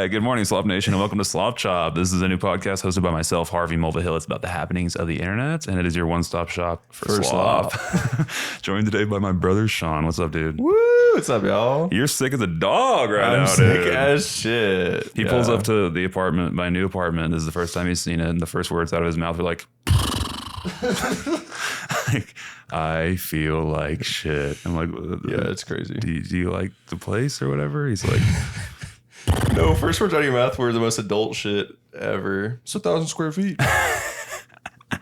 Good morning, Slop Nation, and welcome to Slop Chop. This is a new podcast hosted by myself, Harvey Mulvihill. It's about the happenings of the internet, and it is your one-stop shop for slop. Joined today by my brother, Sean. What's up, dude? Woo! What's up, y'all? You're sick as a dog right now, I'm sick dude. as shit. He pulls up to the apartment, my new apartment. This is the first time he's seen it, and the first words out of his mouth are like, I feel like shit. I'm like, yeah, it's crazy. Do you like the place or whatever? He's like, no, first words out of your mouth were the most adult shit ever. It's 1,000 square feet.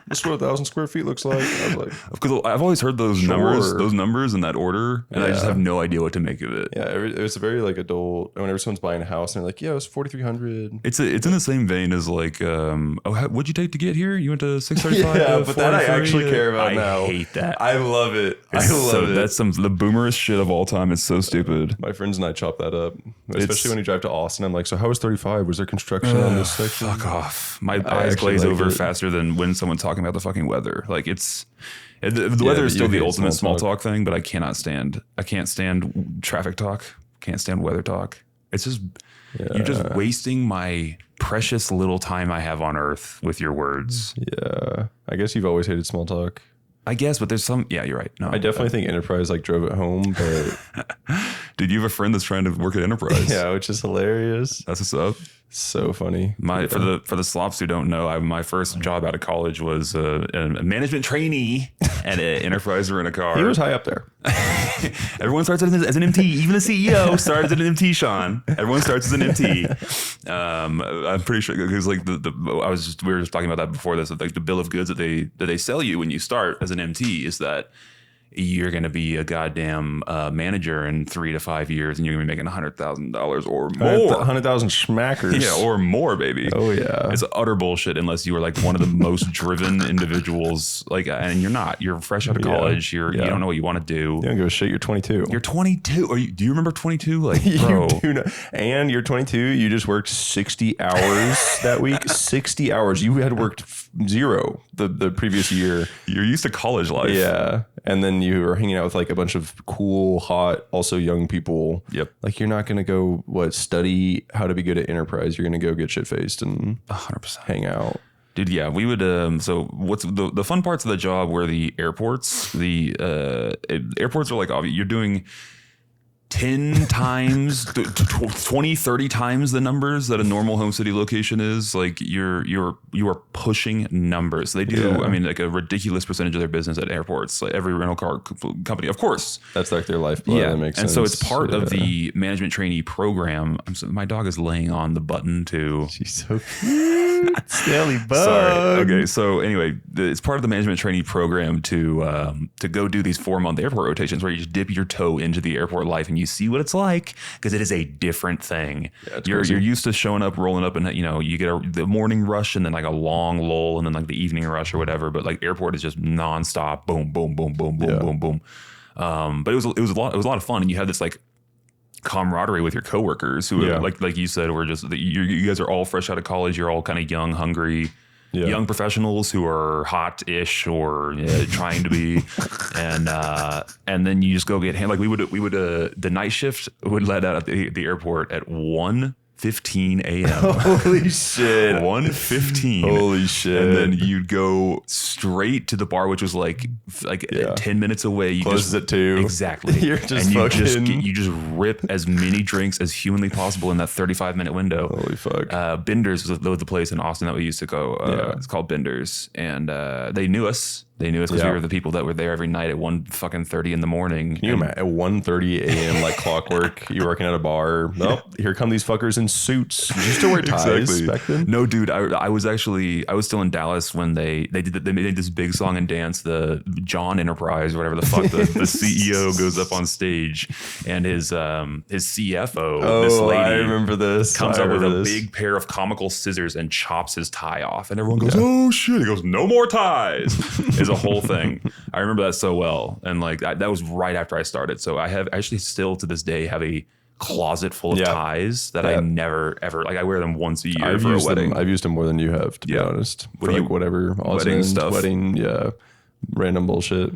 This is what 1,000 square feet looks like. I was like, because I've always heard those numbers in that order, and I just have no idea what to make of it. Yeah, it was very like adult. Whenever someone's buying a house, and they're like, yeah, it was 4,300. It's in the same vein as like, what'd you take to get here? You went to 635. Yeah, but that I actually care about now. I hate that. I love it. I love it. That's the boomerest shit of all time. It's so stupid. My friends and I chop that up, especially when you drive to Austin. I'm like, so how was 35? Was there construction on this section? Fuck off. My eyes glaze over faster than when someone's talking about the fucking weather. Like the weather is still the ultimate small talk thing, but I can't stand traffic talk. Can't stand weather talk. It's just, you're just wasting my precious little time I have on earth with your words. Yeah. I guess you've always hated small talk. I guess, but there's some, yeah, you're right. No, I definitely think Enterprise like drove it home, but dude, you have a friend that's trying to work at Enterprise. Yeah, which is hilarious. That's what's up. So funny. For the slops who don't know, my first job out of college was a management trainee at Enterprise Rent-A-Car. He was high up there. Everyone starts as an MT. Even the CEO starts as an MT. Sean. Everyone starts as an MT. I'm pretty sure because like we were just talking about that before this. Like the bill of goods that they sell you when you start as an MT is that you're going to be a goddamn manager in 3 to 5 years, and you're going to be making $100,000 or more. 100,000 schmackers. Yeah, or more, baby. Oh yeah, it's utter bullshit unless you are like one of the most driven individuals. Like, and you're not. You're fresh out of college. You don't know what you want to do. You don't give a shit. You're 22. You're 22. Do you remember 22? Like, bro. You do not. And you're 22. You just worked 60 hours that week. 60 hours. You had worked 0 the previous year. You're used to college life. Yeah. And then you were hanging out with like a bunch of cool, hot, also young people. Yep. Like you're not going to go, study how to be good at Enterprise. You're going to go get shit faced and 100% hang out. Dude, yeah, we would. So what's the fun parts of the job were the airports. The airports are like, you're doing 10 times, 20, 30 times the numbers that a normal home city location is. Like you are pushing numbers. They do, I mean, like a ridiculous percentage of their business at airports. Like every rental car company, of course. That's like their lifeblood. Yeah, that makes and sense. so it's part of the management trainee program. My dog is laying on the button too. She's so cute. Smelly bug. Sorry. Okay, so anyway, it's part of the management trainee program to go do these 4-month airport rotations where you just dip your toe into the airport life and you see what it's like, because it is a different thing. Yeah, you're used to showing up, rolling up, and you get the morning rush and then like a long lull and then like the evening rush or whatever. But like airport is just nonstop, boom, boom, boom, boom, boom, boom, boom. But it was a lot of fun, and you have this like camaraderie with your coworkers who are, like you said, were just you guys are all fresh out of college. You're all kind of young, hungry. Yeah. Young professionals who are hot-ish or trying to be, and then you just go get like we would the night shift would let out at the airport at 1:15 a.m. Holy shit. 1:15. Holy shit. And then you'd go straight to the bar, which was like 10 minutes away. You closes at 2. Exactly. You're just you just rip as many drinks as humanly possible in that 35-minute window. Holy fuck. Binders was the place in Austin that we used to go. It's called Binders. And they knew us. They knew us because we were the people that were there every night at 1:30 in the morning. Can you imagine at 1:30 a.m. like clockwork? You're working at a bar. Nope. Here come these fuckers in suits. You used to wear ties back then? No, dude. I was still in Dallas when they made this big song and dance. The John Enterprise, or whatever the fuck, the CEO goes up on stage, and his CFO, this lady, I remember this, comes up with a big pair of comical scissors and chops his tie off, and everyone goes, "Oh shit!" He goes, "No more ties." Is a whole thing. I remember that so well, and like that was right after I started. So I actually still to this day have a closet full of ties that I never ever I wear them once a year for a wedding. I've used them more than you have, to be honest. For whatever wedding stuff, random bullshit.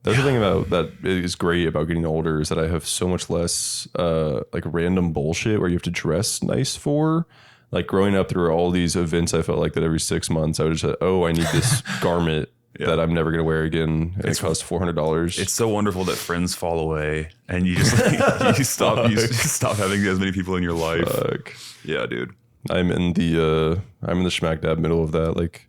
That's the thing about that is great about getting older is that I have so much less like random bullshit where you have to dress nice for. Like growing up, there were all these events. I felt like that every 6 months I would just say, oh, I need this garment that I'm never going to wear again. And it costs $400. It's so wonderful that friends fall away and you just like, you stop having as many people in your life. Fuck. Yeah, dude. I'm in the smack dab middle of that. Like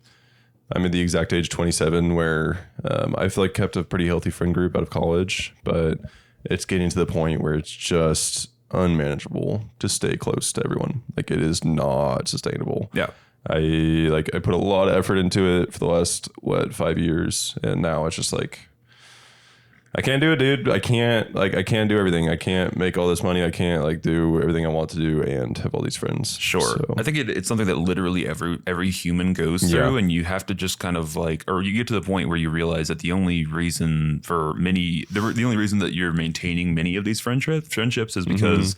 I'm in the exact age 27 where I feel like kept a pretty healthy friend group out of college, but it's getting to the point where it's just unmanageable to stay close to everyone. Like it is not sustainable. Yeah. I put a lot of effort into it for the last 5 years, and now it's just like I can't do it, dude. I can't do everything. I can't make all this money. I can't like do everything I want to do and have all these friends. Sure. So. I think it's something that literally every human goes through, and you have to just kind of like, or you get to the point where you realize that the only reason that you're maintaining many of these friendships is because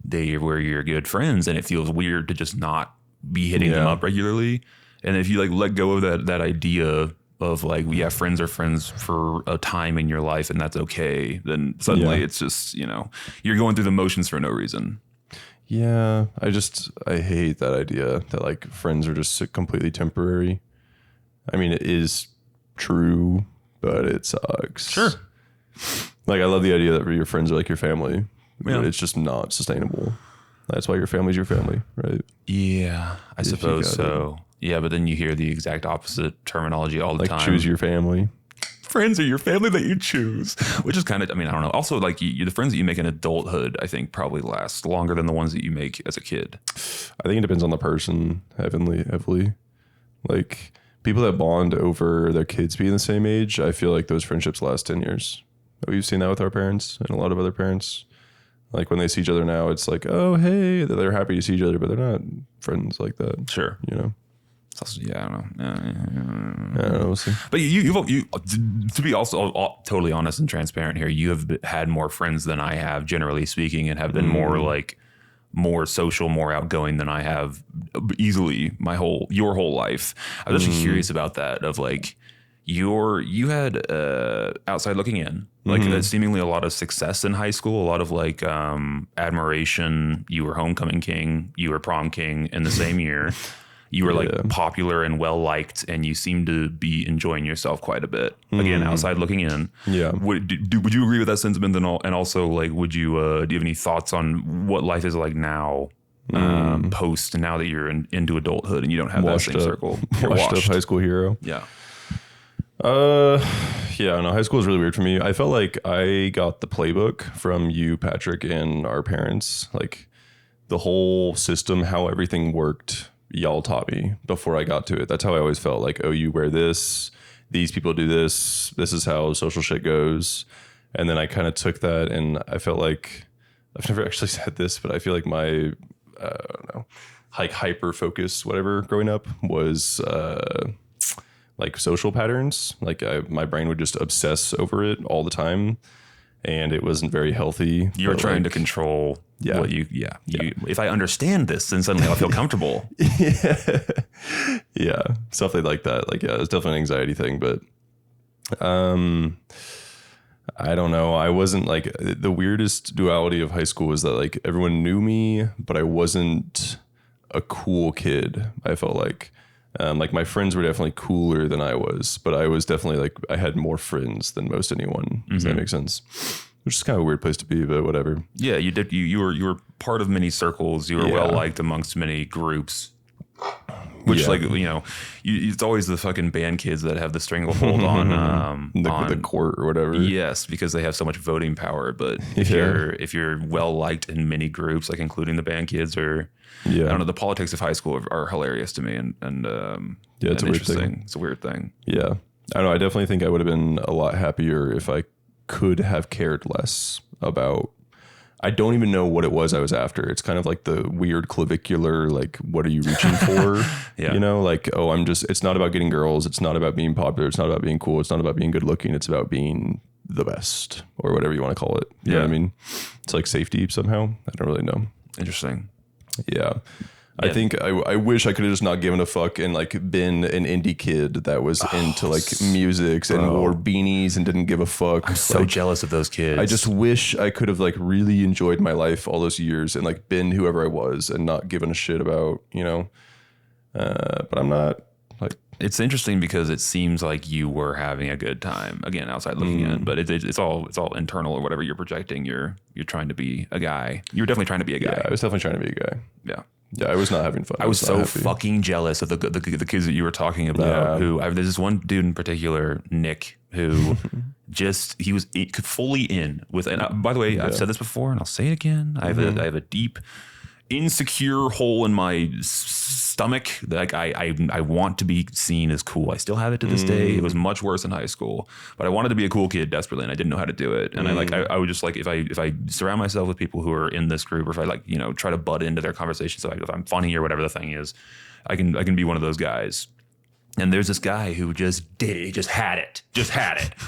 they were your good friends, and it feels weird to just not be hitting them up regularly. And if you like let go of that idea of like, friends are friends for a time in your life and that's okay, then suddenly it's just, you're going through the motions for no reason. Yeah. I hate that idea that like friends are just completely temporary. I mean, it is true, but it sucks. Sure. Like I love the idea that your friends are like your family. Yeah. It's just not sustainable. That's why your family's your family, right? Yeah, I suppose so. Yeah, but then you hear the exact opposite terminology all the time. Choose your family. Friends are your family that you choose, which is kind of, I mean, I don't know. Also, like the friends that you make in adulthood, I think probably last longer than the ones that you make as a kid. I think it depends on the person, heavily. Like people that bond over their kids being the same age, I feel like those friendships last 10 years. We've seen that with our parents and a lot of other parents. Like when they see each other now, it's like, oh, hey, they're happy to see each other, but they're not friends like that. Sure. Also, I don't know. I don't know. We'll see. But you, to be also totally honest and transparent here, you have had more friends than I have, generally speaking, and have been more social, more outgoing than I have easily your whole life. I was actually curious about that. Of like, you had outside looking in, like seemingly a lot of success in high school, a lot of like admiration. You were homecoming king, you were prom king in the same year. You were like popular and well liked, and you seem to be enjoying yourself quite a bit. Again, outside looking in. Yeah. Would you agree with that sentiment? And also, like, would you do you have any thoughts on what life is like now, post now that you're into adulthood and you don't have that same circle? You're washed up high school hero. Yeah. Yeah, no, high school is really weird for me. I felt like I got the playbook from you, Patrick, and our parents. Like the whole system, how everything worked. Y'all taught me before I got to it. That's how I always felt like, oh, you wear this, these people do this is how social shit goes. And then I kind of took that and I felt like, I've never actually said this, but I feel like my, I don't know, like hyper focus, whatever, growing up was like social patterns. Like my brain would just obsess over it all the time. And it wasn't very healthy. You were trying to control what you, if I understand this, then suddenly I'll feel comfortable. Yeah. Something like that. Like, it's definitely an anxiety thing, but, I don't know. I wasn't like the weirdest duality of high school was that like everyone knew me, but I wasn't a cool kid. I felt like my friends were definitely cooler than I was, but I was definitely like, I had more friends than most anyone. Does that make sense? Which is kind of a weird place to be, but whatever. Yeah, you did. You were part of many circles. You were well liked amongst many groups. Which it's always the fucking band kids that have the stranglehold on the court or whatever. Yes, because they have so much voting power. But if you're well liked in many groups, like including the band kids, or I don't know, the politics of high school are hilarious to me, and it's a weird thing. It's a weird thing. Yeah, I don't know. I definitely think I would have been a lot happier if I could have cared less about. I don't even know what it was I was after. It's kind of like the weird clavicular, like, what are you reaching for? Like, oh, it's not about getting girls. It's not about being popular. It's not about being cool. It's not about being good looking. It's about being the best or whatever you want to call it. You know what I mean? It's like safety somehow. I don't really know. Interesting. Yeah. I think I wish I could have just not given a fuck and like been an indie kid that was into like music and wore beanies and didn't give a fuck. I'm so jealous of those kids. I just wish I could have like really enjoyed my life all those years and like been whoever I was and not given a shit about, but I'm not. Like, it's interesting because it seems like you were having a good time again outside looking in, but it's all internal or whatever you're projecting. You're trying to be a guy. You're definitely trying to be a guy. Yeah, I was definitely trying to be a guy. Yeah. Yeah, I was not having fun. I was so fucking jealous of the kids that you were talking about. There's this one dude in particular, Nick, who he was fully in with. And by the way, I've said this before, and I'll say it again. I have a deep, insecure hole in my stomach. Like I want to be seen as cool. I still have it to this day. It was much worse in high school, but I wanted to be a cool kid desperately, and I didn't know how to do it. And I would just like if I surround myself with people who are in this group, or if I try to butt into their conversation, so if I'm funny or whatever the thing is, I can be one of those guys. And there's this guy who just had it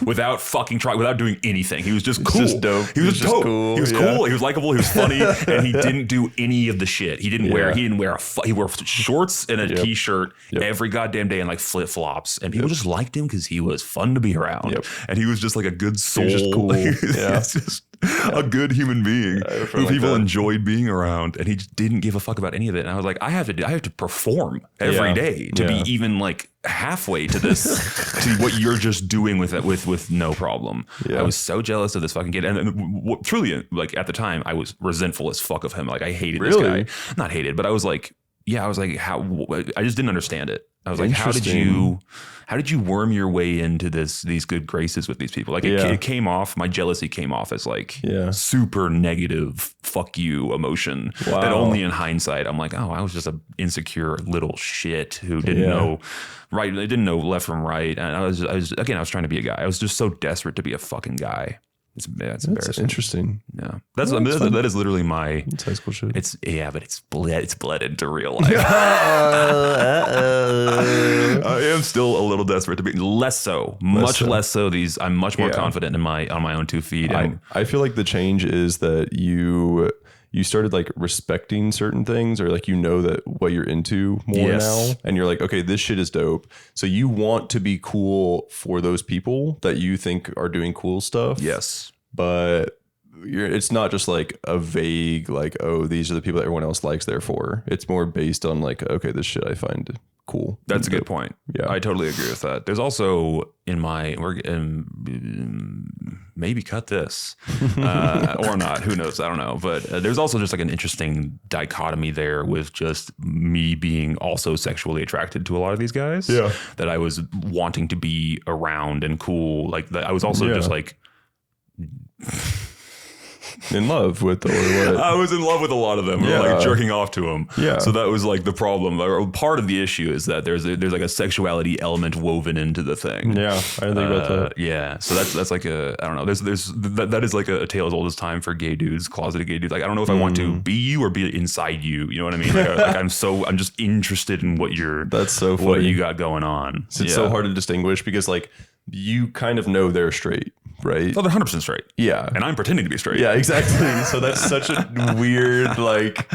without fucking trying, without doing anything. He was just cool. Just dope. He was dope. Cool. He was cool. He was likable. He was funny, and he didn't do any of the shit. He wore shorts and a t-shirt every goddamn day and like flip flops. And people just liked him because he was fun to be around. And he was just like a good soul. He was just cool. He was just a good human being who people enjoyed being around, and he just didn't give a fuck about any of it. And I was like, I have to perform every day to be even like halfway to this, to what you're just doing with no problem. I was so jealous of this fucking kid, and truly, like at the time, I was resentful as fuck of him. Like I hated this guy, not hated, but I was like, how? I just didn't understand it. I was like, how did you worm your way into these good graces with these people? Like it came off, my jealousy came off as like super negative, fuck you emotion. Wow. That only in hindsight, I'm like, oh, I was just an insecure little shit who didn't know right. They didn't know left from right. And I was trying to be a guy. I was just so desperate to be a fucking guy. It's embarrassing. That's interesting. Yeah, that is literally my. It's high school shit. But it's bled into real life. I am still a little desperate to be less so, much less so. I'm much more confident on my own 2 feet. I feel like the change is that you started like respecting certain things, or like that what you're into more now, and you're like, okay, this shit is dope. So you want to be cool for those people that you think are doing cool stuff. Yes, but it's not just like a vague like, oh, these are the people that everyone else likes, therefore it's more based on like, okay, this shit I find cool. That's a good point. Yeah, I totally agree with that. There's also maybe cut this or not, who knows, I don't know, but there's also just like an interesting dichotomy there with just me being also sexually attracted to a lot of these guys that I was wanting to be around and cool. Like I was also just like in love with, or what? I was in love with a lot of them. We were like jerking off to them. Yeah. So that was like the problem. Or part of the issue is that there's like a sexuality element woven into the thing. Yeah, I didn't think about that. Yeah. So that's like I don't know. That is like a tale as old as time for gay dudes, closeted gay dudes. Like I don't know if I want to be you or be inside you. You know what I mean? Like I'm just interested in what That's so funny. What you got going on. It's so hard to distinguish because like you kind of know they're straight. Right. Oh, they're 100% straight. Yeah. And I'm pretending to be straight. Yeah, exactly. So that's such a weird, like,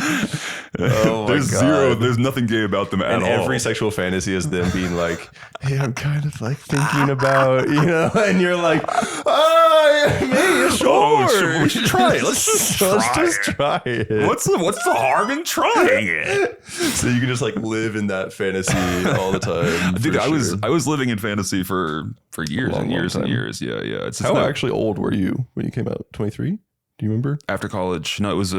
oh my God. There's nothing gay about them at all. Every sexual fantasy is them being like, hey, I'm kind of like thinking about, and you're like, maybe sure. We should try it. Let's just try it. What's the harm in trying it? So you can just like live in that fantasy all the time. Dude, I was living in fantasy for years and years and years. Yeah. It's how actually old were you when you came out? 23? Do you remember? After college. No, it was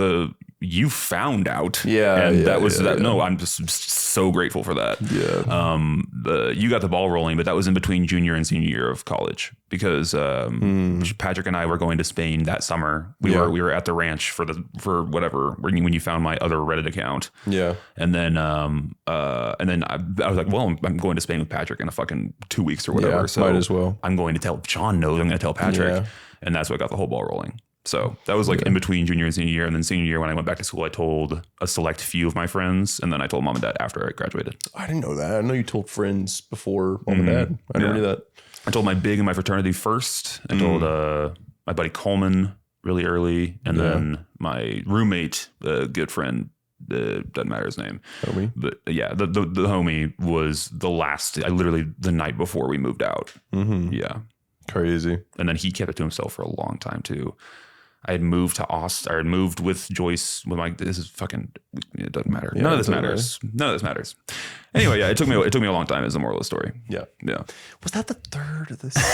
you found out. Yeah. And that was that. No, I'm just so grateful for that. Yeah. You got the ball rolling, but that was in between junior and senior year of college because Patrick and I were going to Spain that summer. We were at the ranch for whatever when you found my other Reddit account. Yeah. And then I was like, well, I'm going to Spain with Patrick in a fucking 2 weeks or whatever. Yeah, so might as well. I'm going to tell Sean knows I'm going to tell Patrick, and that's what got the whole ball rolling. So that was like in between junior and senior year. And then senior year, when I went back to school, I told a select few of my friends. And then I told mom and dad after I graduated. I didn't know that. I know you told friends before mom and dad. I never knew that. I told my big in my fraternity first. I told my buddy Coleman really early. And then my roommate, a good friend, doesn't matter his name. Homie. But yeah, the homie was the last. I literally the night before we moved out. Yeah, crazy. and then he kept it to himself for a long time too. I had moved to Austin. I had moved with Joyce. With this is fucking. It doesn't matter. Yeah, None of this matters. None of this matters. Anyway, yeah, it took me a long time. Is the moral of the story. Yeah. Was that the third or the sixth?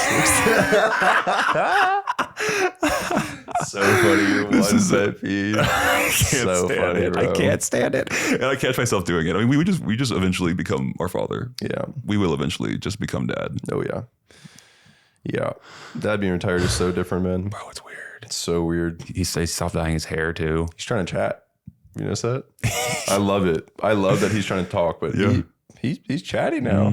So funny. Your one pet peeve. So funny, bro. I can't stand it, and I catch myself doing it. I mean, we just eventually become our father. Yeah, we will eventually just become dad. Oh yeah, yeah. Dad being retired is so different, man. Bro, it's weird. It's so weird. He stopped dyeing his hair too. He's trying to chat. You notice that? I love it. I love that he's trying to talk, but he's chatty now.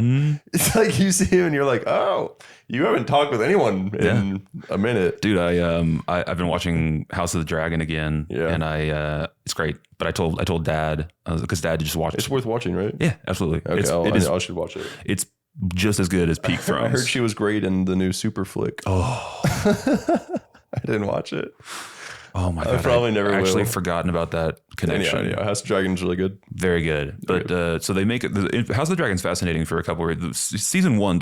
It's like you see him and you're like, oh, you haven't talked with anyone in a minute, dude. I've been watching House of the Dragon again, and it's great. But I told Dad because Dad just watched. It's worth watching, right? Yeah, absolutely. Okay, I should watch it. It's just as good as Peak Thrones. I heard she was great in the new Super flick. Oh, I didn't watch it. Oh my god! I probably never actually will. Forgotten about that connection. Yeah, House of the Dragon's really good. Very good. But so they make it. House of the Dragon's fascinating for a couple of reasons. Season one,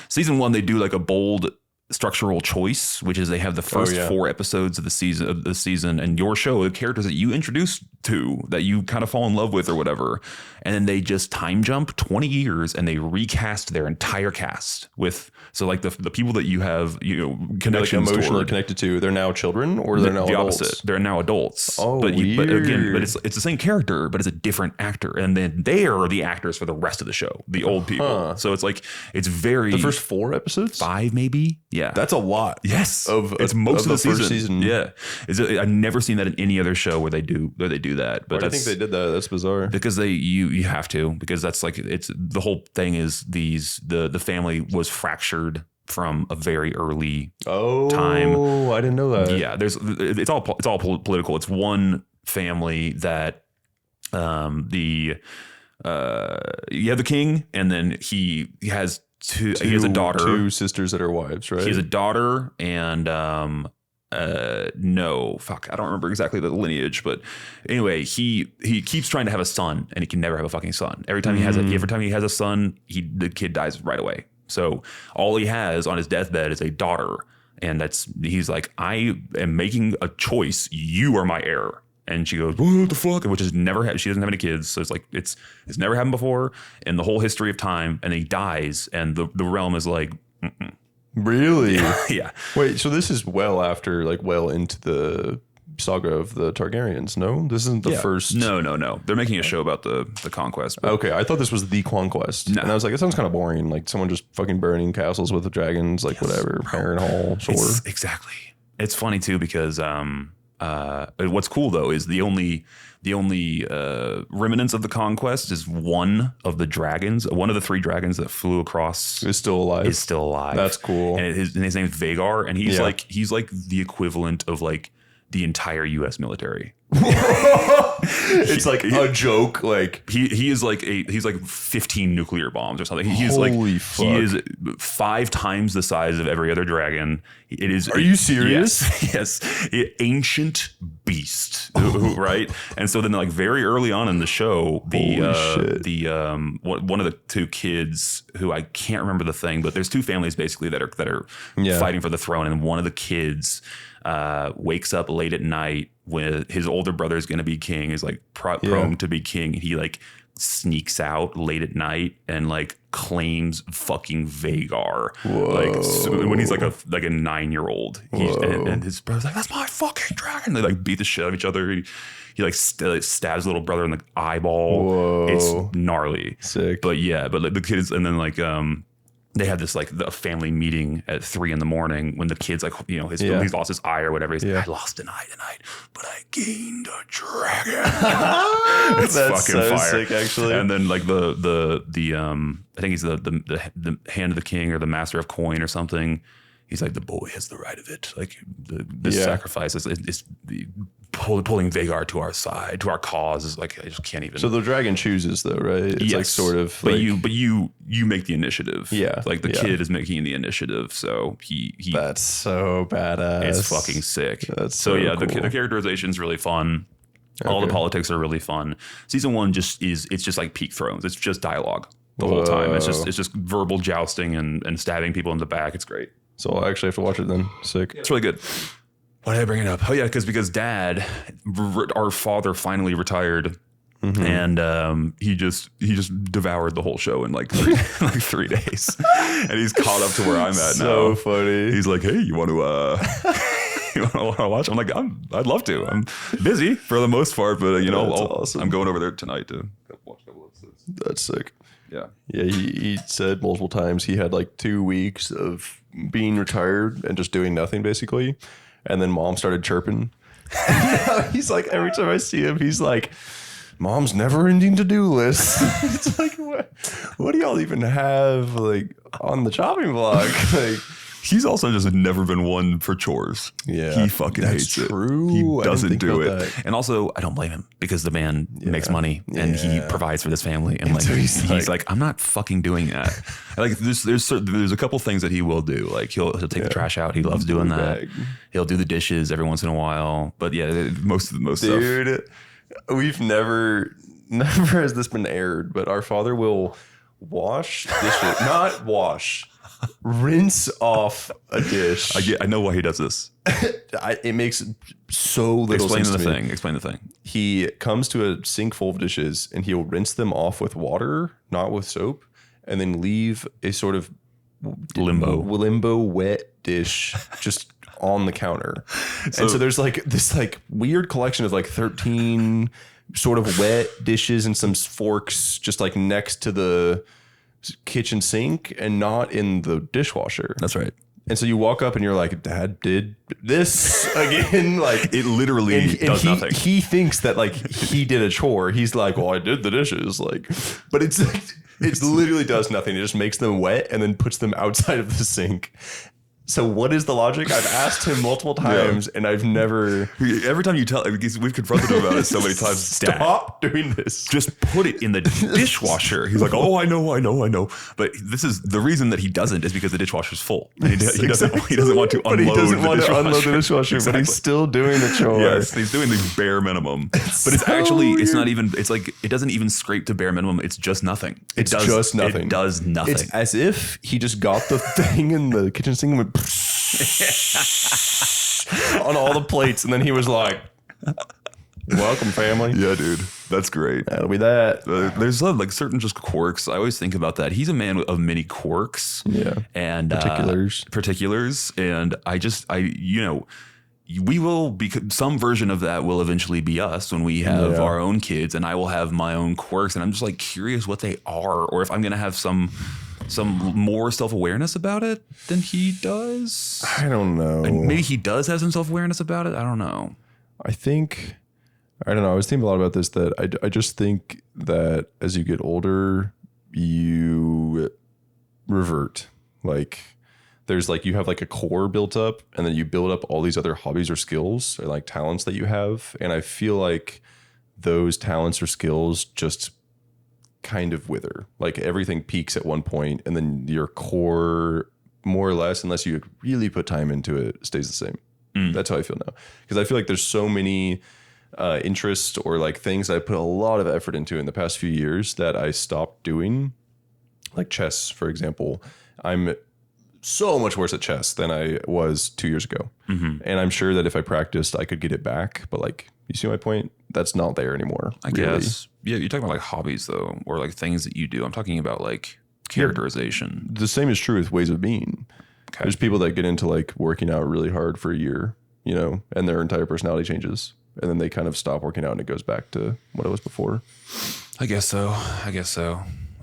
season one, they do like a bold structural choice, which is they have the first 4 episodes of the season and your show, the characters that you introduced to, that you kind of fall in love with or whatever, and then they just time jump 20 years and they recast their entire cast with, so like the people that you have, connections like emotionally toward, connected to, they're now children or they're now adults? Opposite. They're now adults. Oh, but weird. it's the same character, but it's a different actor, and then they are the actors for the rest of the show, the old people. So it's like it's very the first 4 episodes, 5 maybe. Yeah, that's a lot. Yes, it's most of the first season. Yeah, I've never seen that in any other show where they do that. But I think they did that. That's bizarre. Because you have to, because that's like, it's the whole thing is the family was fractured from a very early time. Oh, I didn't know that. Yeah, it's all political. It's one family that you have the king, and then he has he has a daughter, 2 sisters that are wives, right? He has a daughter, and no, fuck, I don't remember exactly the lineage, but anyway, he keeps trying to have a son, and he can never have a fucking son. Every time he has a son, the kid dies right away. So all he has on his deathbed is a daughter, and he's like, I am making a choice. You are my heir. And she goes, what the fuck? Which is she doesn't have any kids. So it's like, it's never happened before in the whole history of time. And he dies. And the realm is like, mm-mm. Really? Yeah. Wait, so this is well into the saga of the Targaryens, no? This isn't the first. No. They're making a show about the conquest. Okay, I thought this was the conquest. No. And I was like, it sounds kind of boring. Like someone just fucking burning castles with the dragons, like whatever, Harrenhal, sure. Exactly. It's funny too, because what's cool though is the only remnants of the conquest is one of the 3 dragons that flew across is still alive. That's cool. And his name's Vagar, and he's like the equivalent of like the entire U.S. military. It's like a joke. Like he's like 15 nuclear bombs or something. Holy fuck. He is 5 times the size of every other dragon. It is. Are you serious? Yes. Ancient beast, right? And so then, like very early on in the show, one of the 2 kids who I can't remember the thing, but there's 2 families basically that are fighting for the throne, and one of the kids wakes up late at night when his older brother is going to be king, is like prone to be king. He like sneaks out late at night and like claims fucking Vagar. Whoa. Like when he's like a 9-year-old, and his brother's like, that's my fucking dragon. They like beat the shit out of each other. He like stabs little brother in the eyeball. Whoa. It's gnarly. Sick. But yeah, but like the kids, and then like they had this like the family meeting at 3 a.m. when the kid's like, he's lost his eye or whatever. He's like, I lost an eye tonight, but I gained a dragon. It's That's fucking so fire. sick, actually. And then like the I think he's the hand of the king or the master of coin or something. He's like, the boy has the right of it. Like this sacrifice is pulling Vagar to our side, to our cause. Is like I just can't even. So the dragon chooses though, right? It's yes, like sort of. But like, you make the initiative. Yeah, like the kid is making the initiative, so he. That's so badass. It's fucking sick. That's so yeah. cool. The characterization is really fun. All the politics are really fun. Season 1 it's just like Peak Thrones. It's just dialogue the whole time. It's just verbal jousting and stabbing people in the back. It's great. So I'll actually have to watch it then. Sick. It's really good. Why did I bring it up? Oh yeah, because Dad, our father, finally retired, and he just devoured the whole show in like 3 days, and he's caught up to where I'm at now. So funny. He's like, "Hey, you want to?" You want to watch? I'm like, I'd love to. I'm busy for the most part, but awesome. I'm going over there tonight to watch a couple episodes. That's sick. Yeah. Yeah, he said multiple times he had like 2 weeks of being retired and just doing nothing basically. And then Mom started chirping. He's like, every time I see him, he's like, Mom's never ending to-do list. It's like, what do y'all even have like on the chopping block? Like, he's also just never been one for chores. Yeah, he fucking hates true. it. He doesn't do it. That. And also, I don't blame him because the man makes money and he provides for this family. And like, so he's like, I'm not fucking doing that. Like, there's a couple things that he will do. Like he'll take the trash out. He loves doing that. He'll do the dishes every once in a while. But yeah, most stuff. Dude, we've never has this been aired, but our father will wash dishes, not wash. Rinse off a dish. I know why he does this. It makes so little sense to me. Explain the thing. He comes to a sink full of dishes and he'll rinse them off with water, not with soap, and then leave a sort of limbo wet dish just on the counter. And so there's like this like weird collection of like 13 sort of wet dishes and some forks just like next to the kitchen sink and not in the dishwasher. That's right. And so you walk up and you're like, Dad did this again. Like it literally does nothing. He thinks that like he did a chore. He's like, well, I did the dishes. Like, but it's like, it literally does nothing. It just makes them wet and then puts them outside of the sink. So what is the logic? I've asked him multiple times and I've never. Every time you tell, because we've confronted him about it so many times. Stop doing this. Just put it in the dishwasher. He's like, oh, I know. But this is the reason that he doesn't is because the dishwasher's full. And he doesn't want to unload. But he doesn't want to unload the Exactly. dishwasher. But he's still doing the chore. Yes, he's doing the bare minimum. But it's so actually, weird. it's not even. It's like it doesn't even scrape to bare minimum. It's just nothing. It does nothing. It's as if he just got the thing in the kitchen sink and went on all the plates, and then he was like, welcome, family. Yeah, dude, that's great. That'll be that. There's like certain just quirks. I always think about that. He's a man of many quirks. Yeah, and particulars. And we will be some version of that will eventually be us when we have our own kids, and I will have my own quirks. And I'm just like curious what they are, or if I'm gonna have some more self-awareness about it than he does. I don't know. And maybe he does have some self-awareness about it. I don't know. I don't know. I was thinking a lot about this, that I just think that as you get older, you revert. Like there's like, you have like a core built up and then you build up all these other hobbies or skills or like talents that you have. And I feel like those talents or skills just kind of wither. Like everything peaks at one point and then your core more or less, unless you really put time into it, stays the same. That's how I feel now. Because I feel like there's so many interests or like things I put a lot of effort into in the past few years that I stopped doing. Like chess, for example. I'm so much worse at chess than I was 2 years ago. And I'm sure that if I practiced, I could get it back. But like, you see my point? That's not there anymore. I guess. Yeah, you're talking about like hobbies though, or like things that you do. I'm talking about like characterization. The same is true with ways of being. Okay. There's people that get into like working out really hard for a year, you know, and their entire personality changes. And then they kind of stop working out and it goes back to what it was before. I guess so.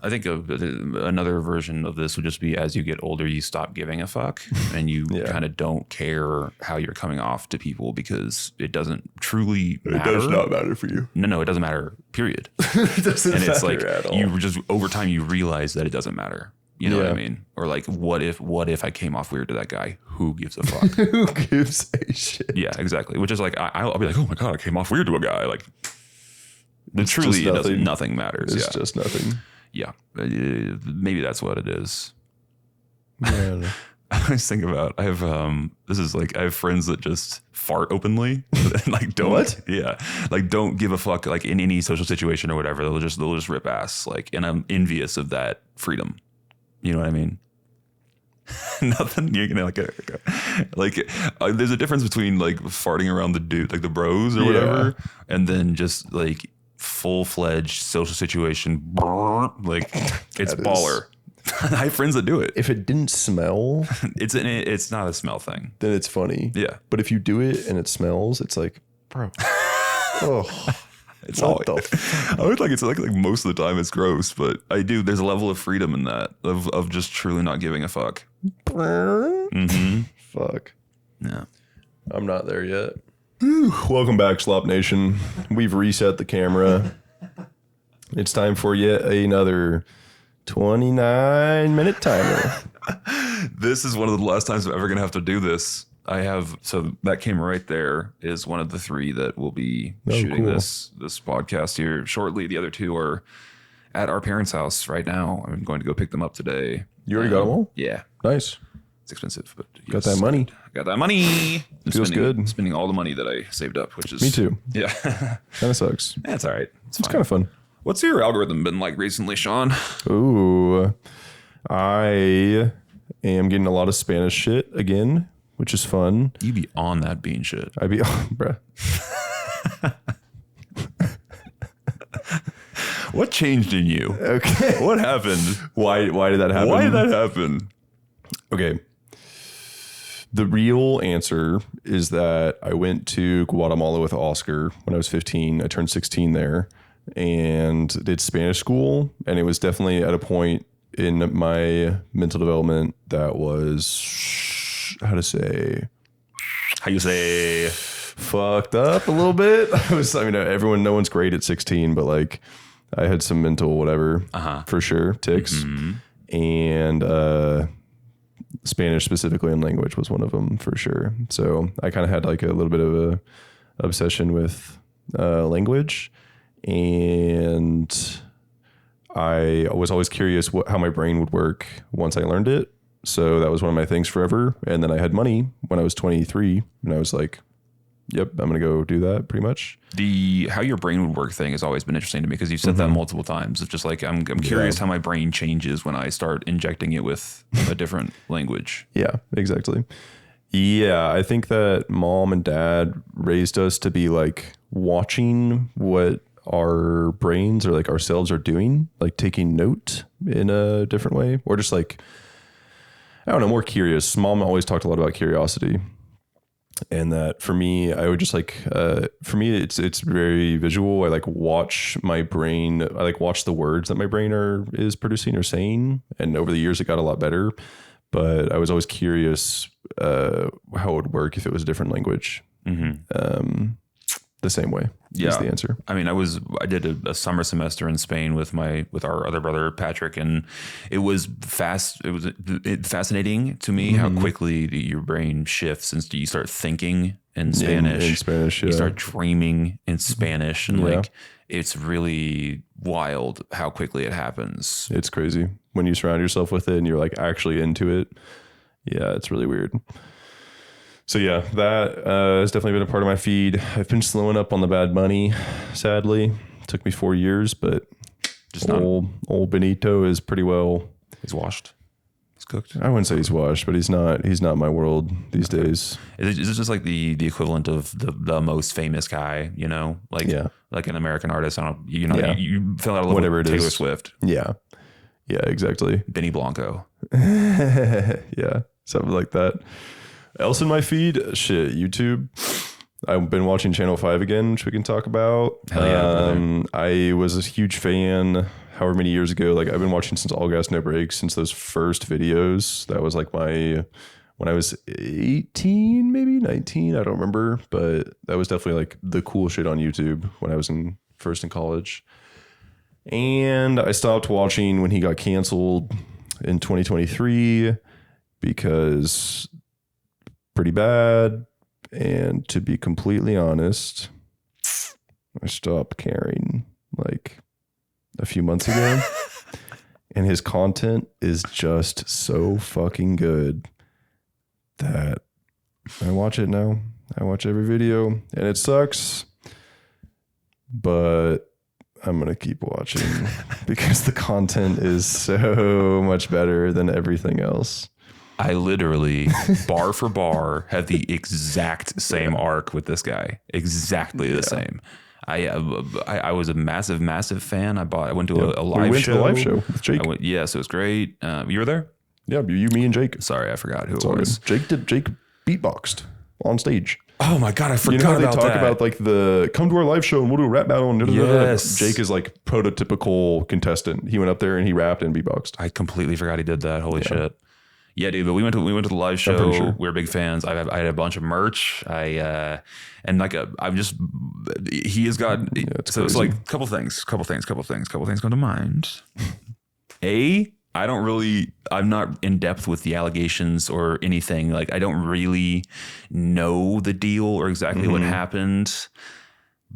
I think another version of this would just be as you get older, you stop giving a fuck and you kind of don't care how you're coming off to people because it doesn't truly matter. It does not matter for you. No, it doesn't matter, period. It doesn't and it's matter like at all. you just over time you realize that it doesn't matter. You know what I Yeah. mean? Or like, what if I came off weird to that guy? Who gives a fuck? Who gives a shit? Yeah, exactly. Which is like, I'll be like, oh my God, I came off weird to a guy. Like, truly, just nothing. nothing matters. It's Yeah. just nothing. Yeah. Maybe that's what it is. Man. I always think about, I have friends that just fart openly. Like, don't, What? Yeah. Like, don't give a fuck, like, in any social situation or whatever. They'll just rip ass. Like, and I'm envious of that freedom. You know what I mean? Nothing. You're gonna there's a difference between like farting around the dude, like the bros or whatever, and then just like full-fledged social situation. Like, it's baller. I have friends that do it. If it didn't smell, It's not a smell thing. then it's funny. Yeah. But if you do it and it smells, it's like, bro. Oh, It's what all. I would like it's like most of the time it's gross, but I do. There's a level of freedom in that of just truly not giving a fuck. Fuck. Yeah. I'm not there yet. Welcome back, Slop Nation. We've reset the camera. It's time for yet another 29-minute timer. This is one of the last times I'm ever gonna have to do this. So that camera right there is one of the 3 that will be shooting cool. this podcast here shortly. The other 2 are at our parents' house right now. I'm going to go pick them up today. You already got them all? Yeah. Nice. It's expensive, but Got that money. Got that money. Feels good. Spending all the money that I saved up, which is Me too. Yeah. Kind of sucks. That's all right. It's fine. Kind of fun. What's your algorithm been like recently, Sean? Ooh. I am getting a lot of Spanish shit again, which is fun. You be on that bean shit. I be, bruh. What changed in you? Okay. What happened? Why did that happen? Why did that happen? Okay. The real answer is that I went to Guatemala with Oscar when I was 15. I turned 16 there and did Spanish school. And it was definitely at a point in my mental development that was, how you say, fucked up a little bit. No one's great at 16, but like I had some mental whatever for sure, tics. And Spanish specifically in language was one of them for sure. So I kind of had like a little bit of a obsession with language, and I was always curious how my brain would work once I learned it. So that was one of my things forever. And then I had money when I was 23, and I was like, yep, I'm going to go do that pretty much. The how your brain would work thing has always been interesting to me because you've said that multiple times. It's just like I'm curious how my brain changes when I start injecting it with a different language. Yeah, exactly. Yeah, I think that mom and dad raised us to be like watching what our brains or like ourselves are doing, like taking note in a different way, or just like, I don't know, more curious. Mom always talked a lot about curiosity. And that for me, I would just like, for me, it's very visual. I like watch my brain. I like watch the words that my brain is producing or saying. And over the years, it got a lot better. But I was always curious how it would work if it was a different language. The same way is the answer. I mean, I did a summer semester in Spain with our other brother Patrick, and it was fascinating to me how quickly your brain shifts and you start thinking in Spanish. In Spanish, you start dreaming in Spanish, and like it's really wild how quickly it happens. It's crazy when you surround yourself with it and you're like actually into it. Yeah, it's really weird. So yeah, that has definitely been a part of my feed. I've been slowing up on the Bad Bunny, sadly. It took me 4 years, but just old Benito is pretty well. He's washed. He's cooked. I wouldn't say he's washed, but he's not my world these days. Is it just like the equivalent of the most famous guy, you know? Like like an American artist. I don't you fill out a little whatever it Taylor is. Swift. Yeah. Yeah, exactly. Benny Blanco. Yeah, something like that. Else in my feed, shit, YouTube. I've been watching Channel 5 again, which we can talk about. Hell yeah, I was a huge fan however many years ago. Like I've been watching since All Gas No Breaks, since those first videos. That was like when I was 18, maybe 19, I don't remember, but that was definitely like the cool shit on YouTube when I was first in college. And I stopped watching when he got canceled in 2023 because pretty bad. And to be completely honest, I stopped caring like a few months ago. And his content is just so fucking good that I watch it now. I watch every video and it sucks, but I'm going to keep watching because the content is so much better than everything else. I literally, bar for bar, have the exact same arc with this guy. Exactly the same. I was a massive fan. I went to a live show. To the live show with Jake. Yes, it was great. You were there? Yeah, you, me, and Jake. Sorry, I forgot who it was. Jake beatboxed on stage. Oh my god, I forgot you know how about they talk that. about like the come to our live show and we'll do a rap battle and yes. Jake is like prototypical contestant. He went up there and he rapped and beatboxed. I completely forgot he did that. Holy shit. Yeah, dude. But we went to the live show. Sure. We were big fans. I had a bunch of merch. He has got. So it's like a couple things come to mind. I'm not in depth with the allegations or anything. Like I don't really know the deal or exactly what happened.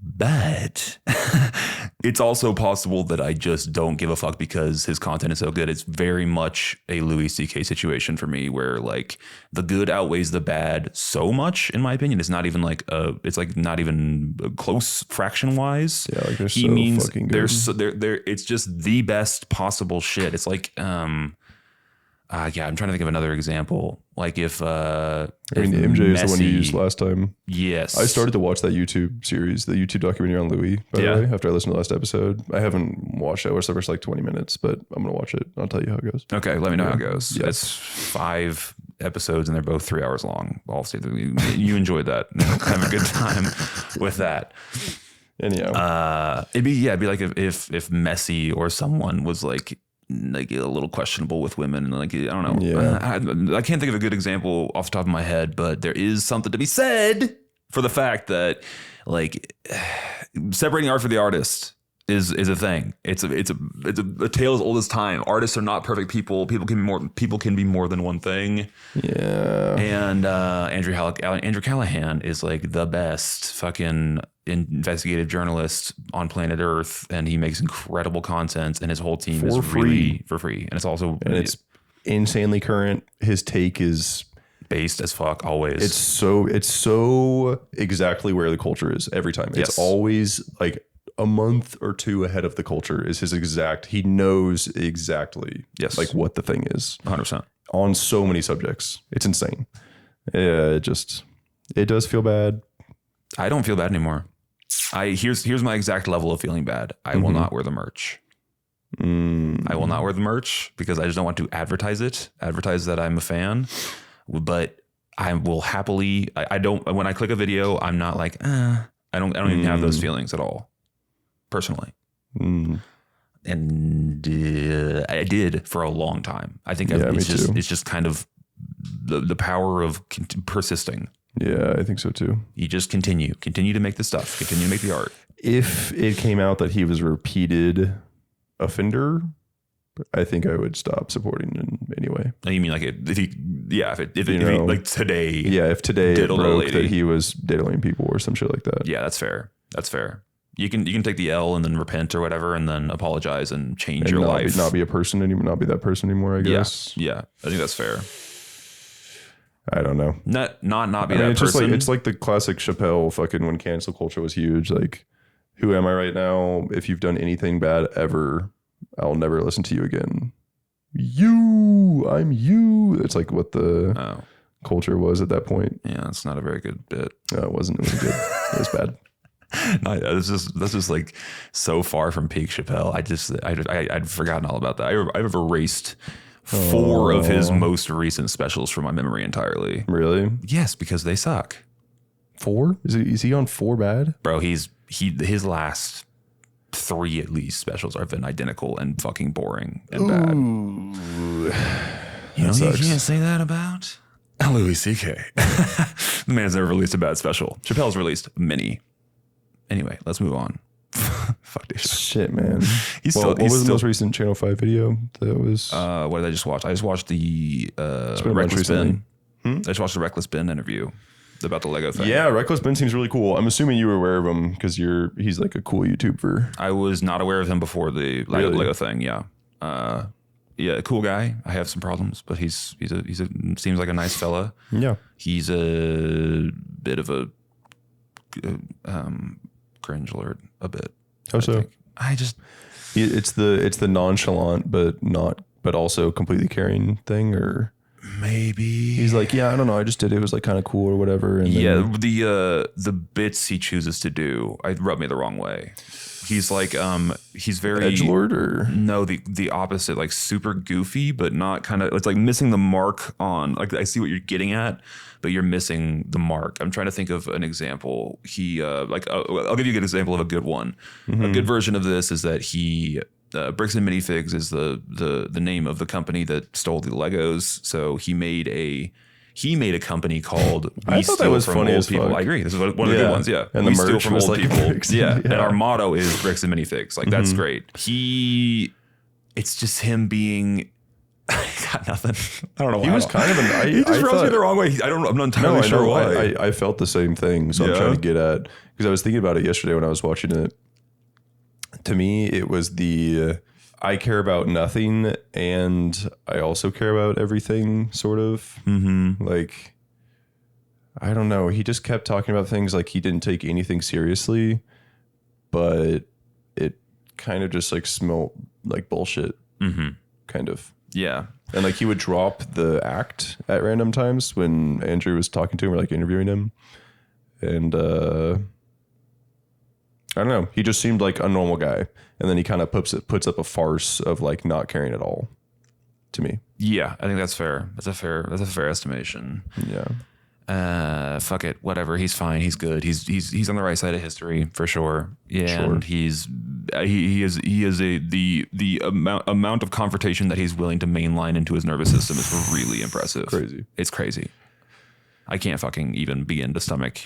But it's also possible that I just don't give a fuck because his content is so good. It's very much a Louis C.K. situation for me where like the good outweighs the bad so much, in my opinion. It's not even like it's like not even close fraction wise. Yeah, like fucking good. It's just the best possible shit. It's like I'm trying to think of another example. Like if MJ is the one you used last time. Yes. I started to watch that YouTube series, the YouTube documentary on Louis, by the way, after I listened to the last episode. I haven't watched it. I watched the first like 20 minutes, but I'm going to watch it. I'll tell you how it goes. Okay. Let me know how it goes. Yeah. It's 5 episodes and they're both 3 hours long. I'll say that you enjoyed that. Have a good time with that. Anyhow. It'd be like if Messi or someone was like a little questionable with women and like I don't know. Yeah. I can't think of a good example off the top of my head, but there is something to be said for the fact that like separating art for the artist is a thing. It's a tale as old as time. Artists are not perfect people. People can be more than one thing. Yeah. And Andrew Callaghan is like the best fucking investigative journalist on planet Earth, and he makes incredible content, and his whole team is really for free. And it's also it's insanely current. His take is based as fuck always. It's so exactly where the culture is every time. It's always like a month or two ahead of the culture is his exact. He knows exactly like what the thing is. 100% on so many subjects. It's insane. It does feel bad. I don't feel bad anymore. Here's my exact level of feeling bad. I will not wear the merch. I will not wear the merch because I just don't want to advertise that I'm a fan. But I will happily. I don't. When I click a video, I'm not like. I don't even have those feelings at all, personally. And I did for a long time. I think it's just kind of the power of persisting. Yeah, I think so too. You just continue to make the stuff, continue to make the art. If it came out that he was a repeated offender, I think I would stop supporting him anyway. You mean like if like today? Yeah, if today it broke that he was diddling people or some shit like that. Yeah, that's fair. That's fair. You can take the L and then repent or whatever, and then apologize and change your life. Not be a person anymore. Not be that person anymore. I guess. Yeah, I think that's fair. I don't know. Not be that it's person. Just like it's like the classic Chappelle fucking when cancel culture was huge. Like, who am I right now? If you've done anything bad ever, I'll never listen to you again. I'm you. It's like what the culture was at that point. Yeah, it's not a very good bit. No, it wasn't. It was good. It was bad. No, that's just like so far from peak Chappelle. I'd forgotten all about that. I've erased 4 of his most recent specials from my memory entirely. Really? Yes, because they suck. 4? Is he on 4 bad? Bro, his last 3 at least specials have been identical and fucking boring and bad. You can't say that about Louis C.K. The man's never released a bad special. Chappelle's released many. Anyway, let's move on. Fuck Dave Chappelle. Shit, man. What was the most recent Channel 5 video that was? What did I just watch? I just watched the Reckless Ben. I just watched the Reckless Ben interview about the Lego thing. Yeah, Reckless Ben seems really cool. I'm assuming you were aware of him because he's like a cool YouTuber. I was not aware of him before the Lego thing. Yeah. Yeah, cool guy. I have some problems, but he's seems like a nice fella. Yeah. He's a bit of a cringe alert a bit. How so? It's the nonchalant but also completely caring thing, or maybe he's like, yeah, I don't know, I just did it. It was like kind of cool or whatever. And the bits he chooses to do, rub me the wrong way. He's like, he's very edgelord, or no, the opposite, like super goofy, but not kind of. It's like missing the mark on. Like I see what you're getting at, but you're missing the mark. I'm trying to think of an example. I'll give you a good example of a good one. A good version of this is that he. Bricks and Minifigs is the name of the company that stole the Legos. So he made a company called I thought that was funny as people. fuck. I agree. This is one of the good ones. Yeah. And we the steal merch from was old like people. bricks. Yeah. And our motto is Bricks and Minifigs. Like that's great. It's just him being I got nothing. I don't know why. He was kind of he just rubs me the wrong way. I'm not entirely sure why. I felt the same thing. So I'm trying to get at, because I was thinking about it yesterday when I was watching it. To me, it was I care about nothing and I also care about everything, sort of. Like, I don't know. He just kept talking about things like he didn't take anything seriously, but it kind of just like smelled like bullshit, kind of. Yeah. And like he would drop the act at random times when Andrew was talking to him or like interviewing him. And I don't know. He just seemed like a normal guy. And then he kind of puts up a farce of like not caring at all, to me. Yeah, I think that's fair. That's a fair estimation. Yeah. Fuck it. Whatever. He's fine. He's good. He's on the right side of history for sure. Yeah. Sure. And he is the amount of confrontation that he's willing to mainline into his nervous system is really impressive. Crazy. It's crazy. I can't fucking even begin to stomach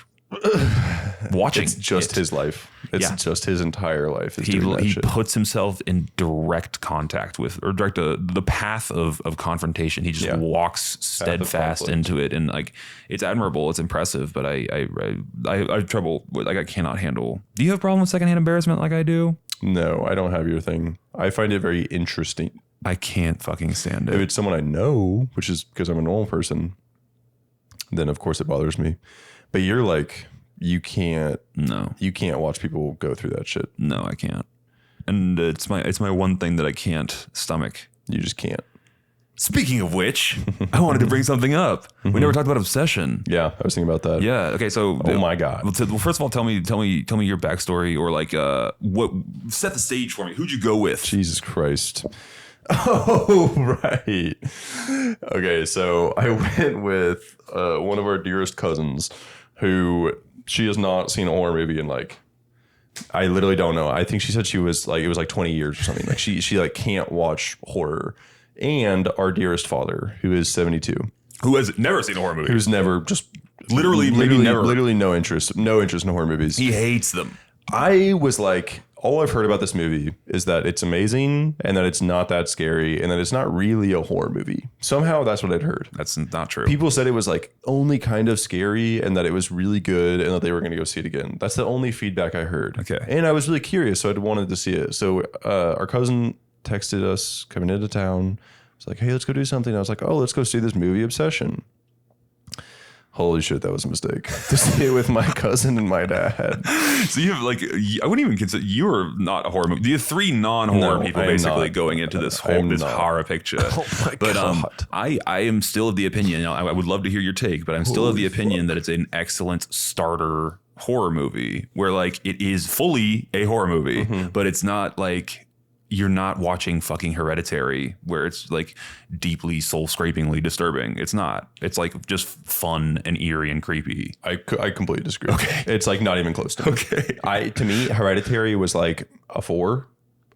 watching. It's just his life. It's just his entire life. He puts himself in direct contact with, or direct the path of confrontation. He just walks steadfast into it, and like it's admirable. It's impressive, but I have trouble with, like I cannot handle. Do you have a problem with secondhand embarrassment like I do? No, I don't have your thing. I find it very interesting. I can't fucking stand it. If it's someone I know, which is because I'm a normal person, then of course it bothers me. But you're like, you can't watch people go through that shit. No, I can't. And it's my one thing that I can't stomach. You just can't. Speaking of which, I wanted to bring something up. We never talked about obsession. Yeah, I was thinking about that. Yeah. Okay. So, oh my god. Well, first of all, tell me your backstory, or like, what set the stage for me. Who'd you go with? Jesus Christ. Oh, right. Okay, so I went with one of our dearest cousins, who she has not seen a horror movie in like, I literally don't know. I think she said she was like, it was like 20 years or something. Like she like can't watch horror. And our dearest father, who is 72, who has never seen a horror movie, who's never just literally no interest in horror movies. He hates them. I was like, all I've heard about this movie is that it's amazing and that it's not that scary and that it's not really a horror movie. Somehow that's what I'd heard. That's not true. People said it was like only kind of scary and that it was really good and that they were going to go see it again. That's the only feedback I heard. Okay. And I was really curious, so I wanted to see it. So our cousin texted us coming into town. It's like, hey, let's go do something. I was like, oh, let's go see this movie, Obsession. Holy shit, that was a mistake. To see it with my cousin and my dad. So you have like, I wouldn't even consider, you are not a horror movie. You have three non-horror people basically going into this horror picture. Oh my God. I am still of the opinion, I would love to hear your take, but I'm still of the opinion that it's an excellent starter horror movie where like it is fully a horror movie, but it's not like, you're not watching fucking Hereditary where it's like deeply soul-scrapingly disturbing. It's not. It's like just fun and eerie and creepy. I completely disagree. Okay. It's like not even close to me. Okay. To me, Hereditary was like a 4.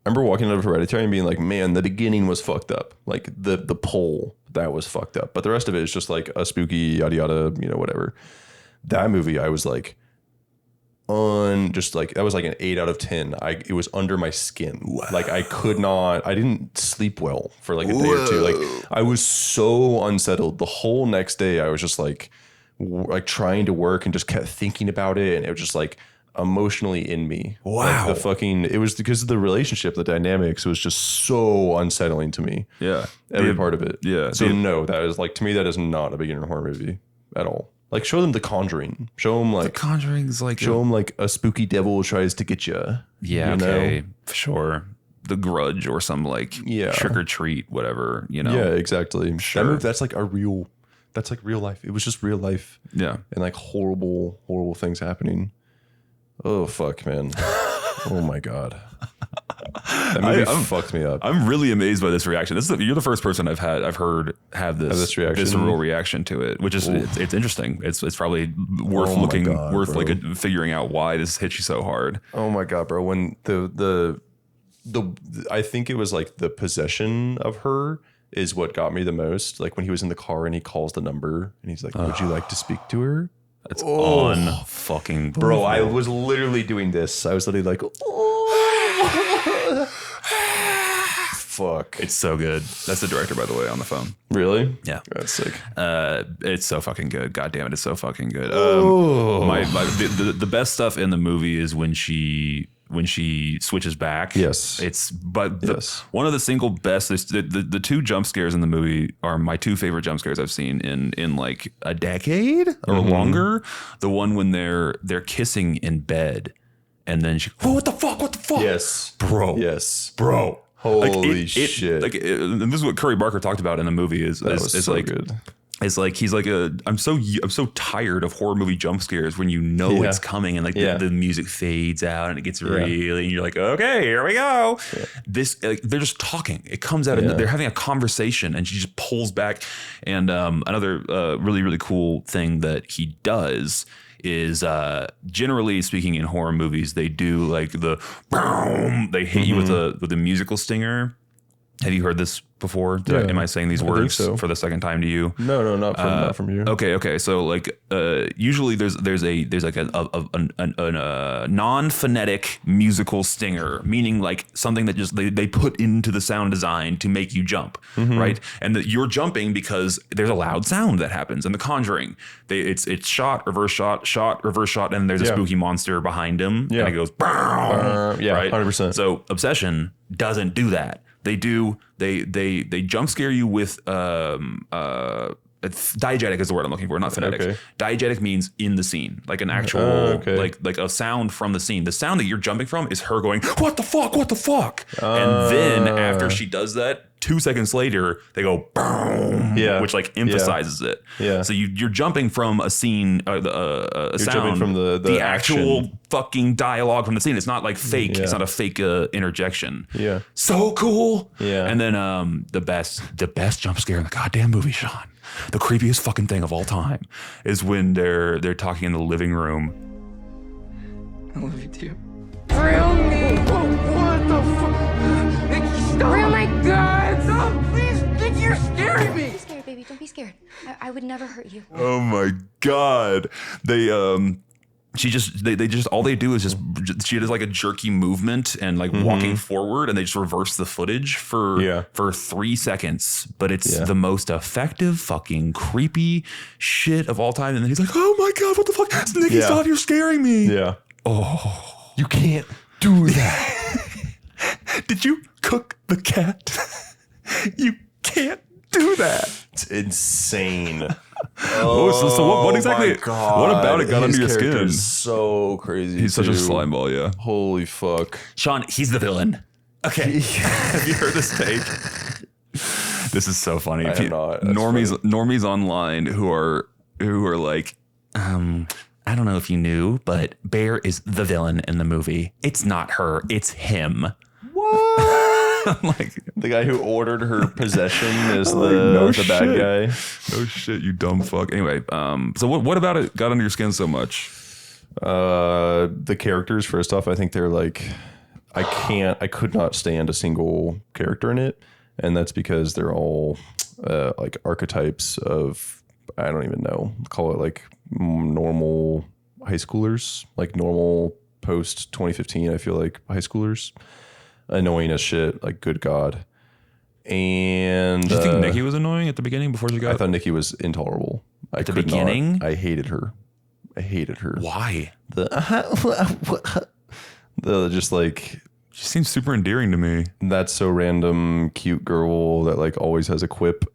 I remember walking out of Hereditary and being like, man, the beginning was fucked up. Like the pole, that was fucked up. But the rest of it is just like a spooky yada yada, whatever. That movie, I was like, just like that was like an 8 out of 10. It was under my skin. Wow. Like I didn't sleep well for like a day or two. Like I was so unsettled. The whole next day I was just like trying to work and just kept thinking about it, and it was just like emotionally in me. Wow. Like it was because of the relationship, the dynamics was just so unsettling to me. Yeah. Every part of it. Yeah. So no, that is like, to me, that is not a beginner horror movie at all. Like show them The Conjuring. Show them like The Conjuring's like show them like a spooky devil tries to get you. Yeah, okay, sure. The Grudge or some like Trick or Treat, whatever, you know. Yeah, exactly. Sure. That movie, that's like real life. It was just real life. Yeah. And like horrible things happening. Oh fuck, man. Oh my God. That movie fucked me up. I'm really amazed by this reaction. You're the first person I've heard have this reaction. visceral reaction to it, which is it's interesting. It's probably worth figuring out why this hit you so hard. Oh my God, bro. When the I think it was like the possession of her is what got me the most. Like when he was in the car and he calls the number and he's like, "Would you like to speak to her?" That's on fucking bro. I was literally doing this. I was literally like, fuck. It's so good. That's the director, by the way, on the phone. Really? Yeah. That's sick. It's so fucking good. God damn it, it's so fucking good. The best stuff in the movie is when she switches back. Yes. One of the single best, the two jump scares in the movie are my two favorite jump scares I've seen in like a decade or longer. The one when they're kissing in bed and then what the fuck? Yes. Bro. Yes. Bro. Holy shit. And this is what Curry Barker talked about in the movie is so like good. It's like he's like I'm so tired of horror movie jump scares when you know it's coming and like the music fades out and it gets really and you're like, okay, here we go. Yeah. This they're just talking. It comes out and they're having a conversation and she just pulls back. And another really, really cool thing that he does is generally speaking in horror movies, they do like the boom, they hit you with a musical stinger. Have you heard this before? Am I saying these words for the second time to you? No, not from you. Okay. So like, usually there's like a non-phonetic musical stinger, meaning like something that just they put into the sound design to make you jump, right? And you're jumping because there's a loud sound that happens. In The Conjuring, it's shot, reverse shot, reverse shot, and there's a spooky monster behind him, and it goes, right? 100%. So Obsession doesn't do that. They jump scare you with diegetic is the word I'm looking for, not phonetic. Okay. Diegetic means in the scene, like an actual like a sound from the scene. The sound that you're jumping from is her going, what the fuck? And then after she does that, 2 seconds later, they go boom, which like emphasizes it. Yeah. So you're jumping from a scene, a sound from the actual action. Fucking dialogue from the scene. It's not like fake. Yeah. It's not a fake interjection. Yeah. So cool. Yeah. And then the best jump scare in the goddamn movie, Sean, the creepiest fucking thing of all time, is when they're talking in the living room. I love you too. Thrill me. What the fuck? Nikki, stop. Oh my God. Stop, please. Nikki, you're scaring me. Don't be scared, baby. Don't be scared. I would never hurt you. Oh my God. They just all they do is just she does like a jerky movement and like walking forward, and they just reverse the footage for 3 seconds, but it's the most effective fucking creepy shit of all time. And then he's like, oh my God, what the fuck? Nikki, stop, you're scaring me. Yeah. Oh, you can't do that. Did you cook the cat? You can't do that. It's insane. So what exactly? What about it got under your skin? So crazy. He's such a slime ball. Yeah. Holy fuck, Sean. He's the villain. Okay. Have you heard this take? This is so funny. I have not. Normies online who are like, I don't know if you knew, but Bear is the villain in the movie. It's not her. It's him. What? Like the guy who ordered her possession is the bad guy. No shit, you dumb fuck. Anyway, so what about it got under your skin so much? The characters, first off, I think they're like, I could not stand a single character in it, and that's because they're all like archetypes of, I don't even know, call it like normal high schoolers, like normal post 2015. I feel like high schoolers, annoying as shit. Like, good God. And Did you think Nikki was annoying at the beginning before she got? I thought Nikki was intolerable. At the beginning, I hated her. Why? The just like. She seems super endearing to me. That's so random, cute girl that like always has a quip.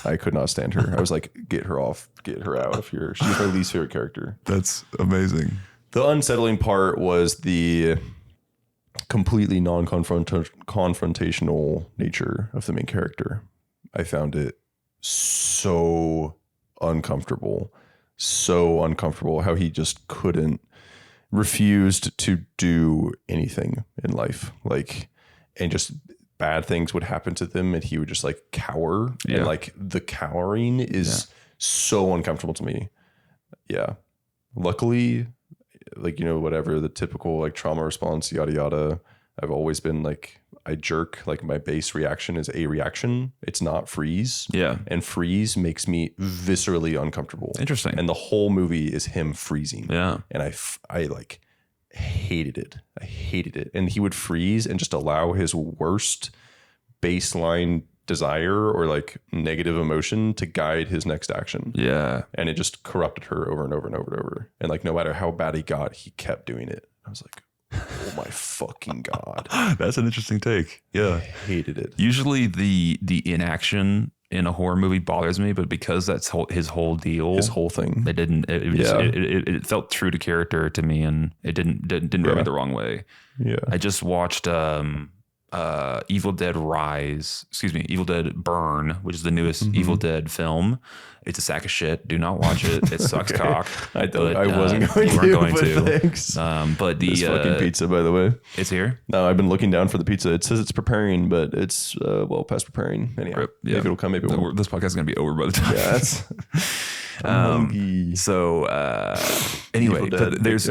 I could not stand her. I was like, get her off, get her out of here. She's my least favorite character. That's amazing. The unsettling part was the completely non-confrontational nature of the main character. I found it so uncomfortable how he just refused to do anything in life, like, and just bad things would happen to them and he would just like cower. And like the cowering is so uncomfortable to me. Luckily, like, whatever the typical like trauma response, yada yada, I've always been like, I jerk. Like, my base reaction is a reaction. It's not freeze. Yeah. And freeze makes me viscerally uncomfortable. Interesting. And the whole movie is him freezing. Yeah. And I like hated it. I hated it. And he would freeze and just allow his worst baseline desire or like negative emotion to guide his next action. Yeah. And it just corrupted her over and over and over and over. And like, no matter how bad he got, he kept doing it. I was like, oh my fucking God. That's an interesting take. Yeah. I hated it. Usually the inaction in a horror movie bothers me, but because that's his whole deal, his whole thing, it felt true to character to me, and it didn't rub me the wrong way. Yeah. I just watched Evil Dead Burn, which is the newest Evil Dead film. It's a sack of shit. Do not watch it. It sucks cock. I wasn't going to. Thanks. But this fucking pizza, by the way, it's here. No, I've been looking down for the pizza. It says it's preparing, but it's well past preparing. Anyhow, maybe it'll come. Maybe it won't. This podcast is gonna be over by the time. Yeah. Anyway, but there's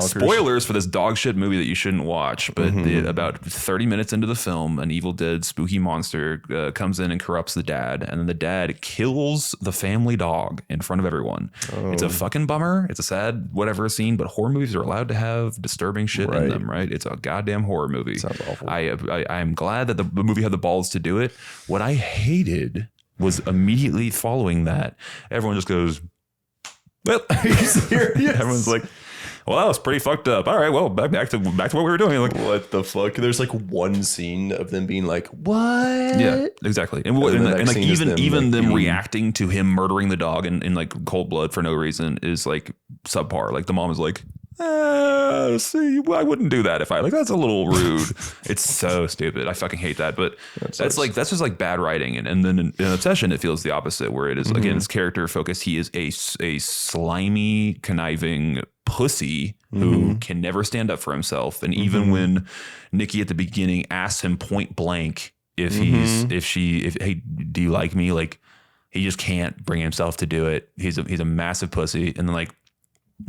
spoilers for this dog shit movie that you shouldn't watch. But about 30 minutes into the film, an evil dead spooky monster comes in and corrupts the dad, and then the dad kills the family dog in front of everyone. It's a fucking bummer. It's a sad whatever scene, but horror movies are allowed to have disturbing shit in them, right? It's a goddamn horror movie. Sounds awful. I'm glad that the movie had the balls to do it. What I hated was immediately following that, everyone just goes, well, are you serious? Everyone's like, well, that was pretty fucked up. All right, well, back to what we were doing. Like, what the fuck? There's like one scene of them being like, what? Yeah, exactly. And like even them reacting to him murdering the dog in like cold blood for no reason is like subpar. Like the mom is like, see, I wouldn't do that if I that's a little rude. It's so stupid. I fucking hate that. But that's just like bad writing. And then in Obsession, it feels the opposite, where it is again, it's character focused. He is a slimy, conniving pussy who can never stand up for himself. And even when Nikki at the beginning asks him point blank if hey, do you like me? Like, he just can't bring himself to do it. He's a massive pussy. And then like,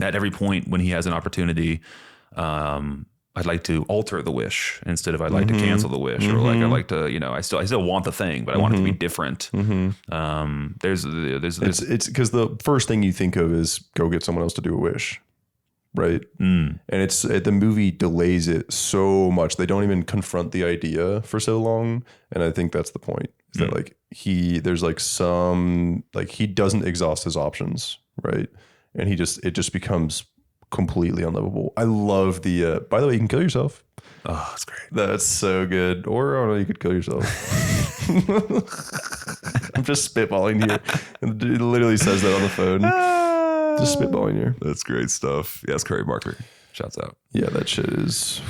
at every point when he has an opportunity, I'd like to alter the wish instead of I'd like to cancel the wish, or like I'd like to, I still want the thing, but I want it to be different. There's it's because the first thing you think of is go get someone else to do a wish, right? And it's the movie delays it so much. They don't even confront the idea for so long, and I think that's the point. Is that like there's like some like he doesn't exhaust his options, right? And it just becomes completely unlivable. I love the, by the way, you can kill yourself. Oh, that's great. That's so good. Or, I don't know, you could kill yourself. I'm just spitballing here. It literally says that on the phone. Just spitballing here. That's great stuff. Yes, Curry Barker. Shouts out. Yeah, that shit is.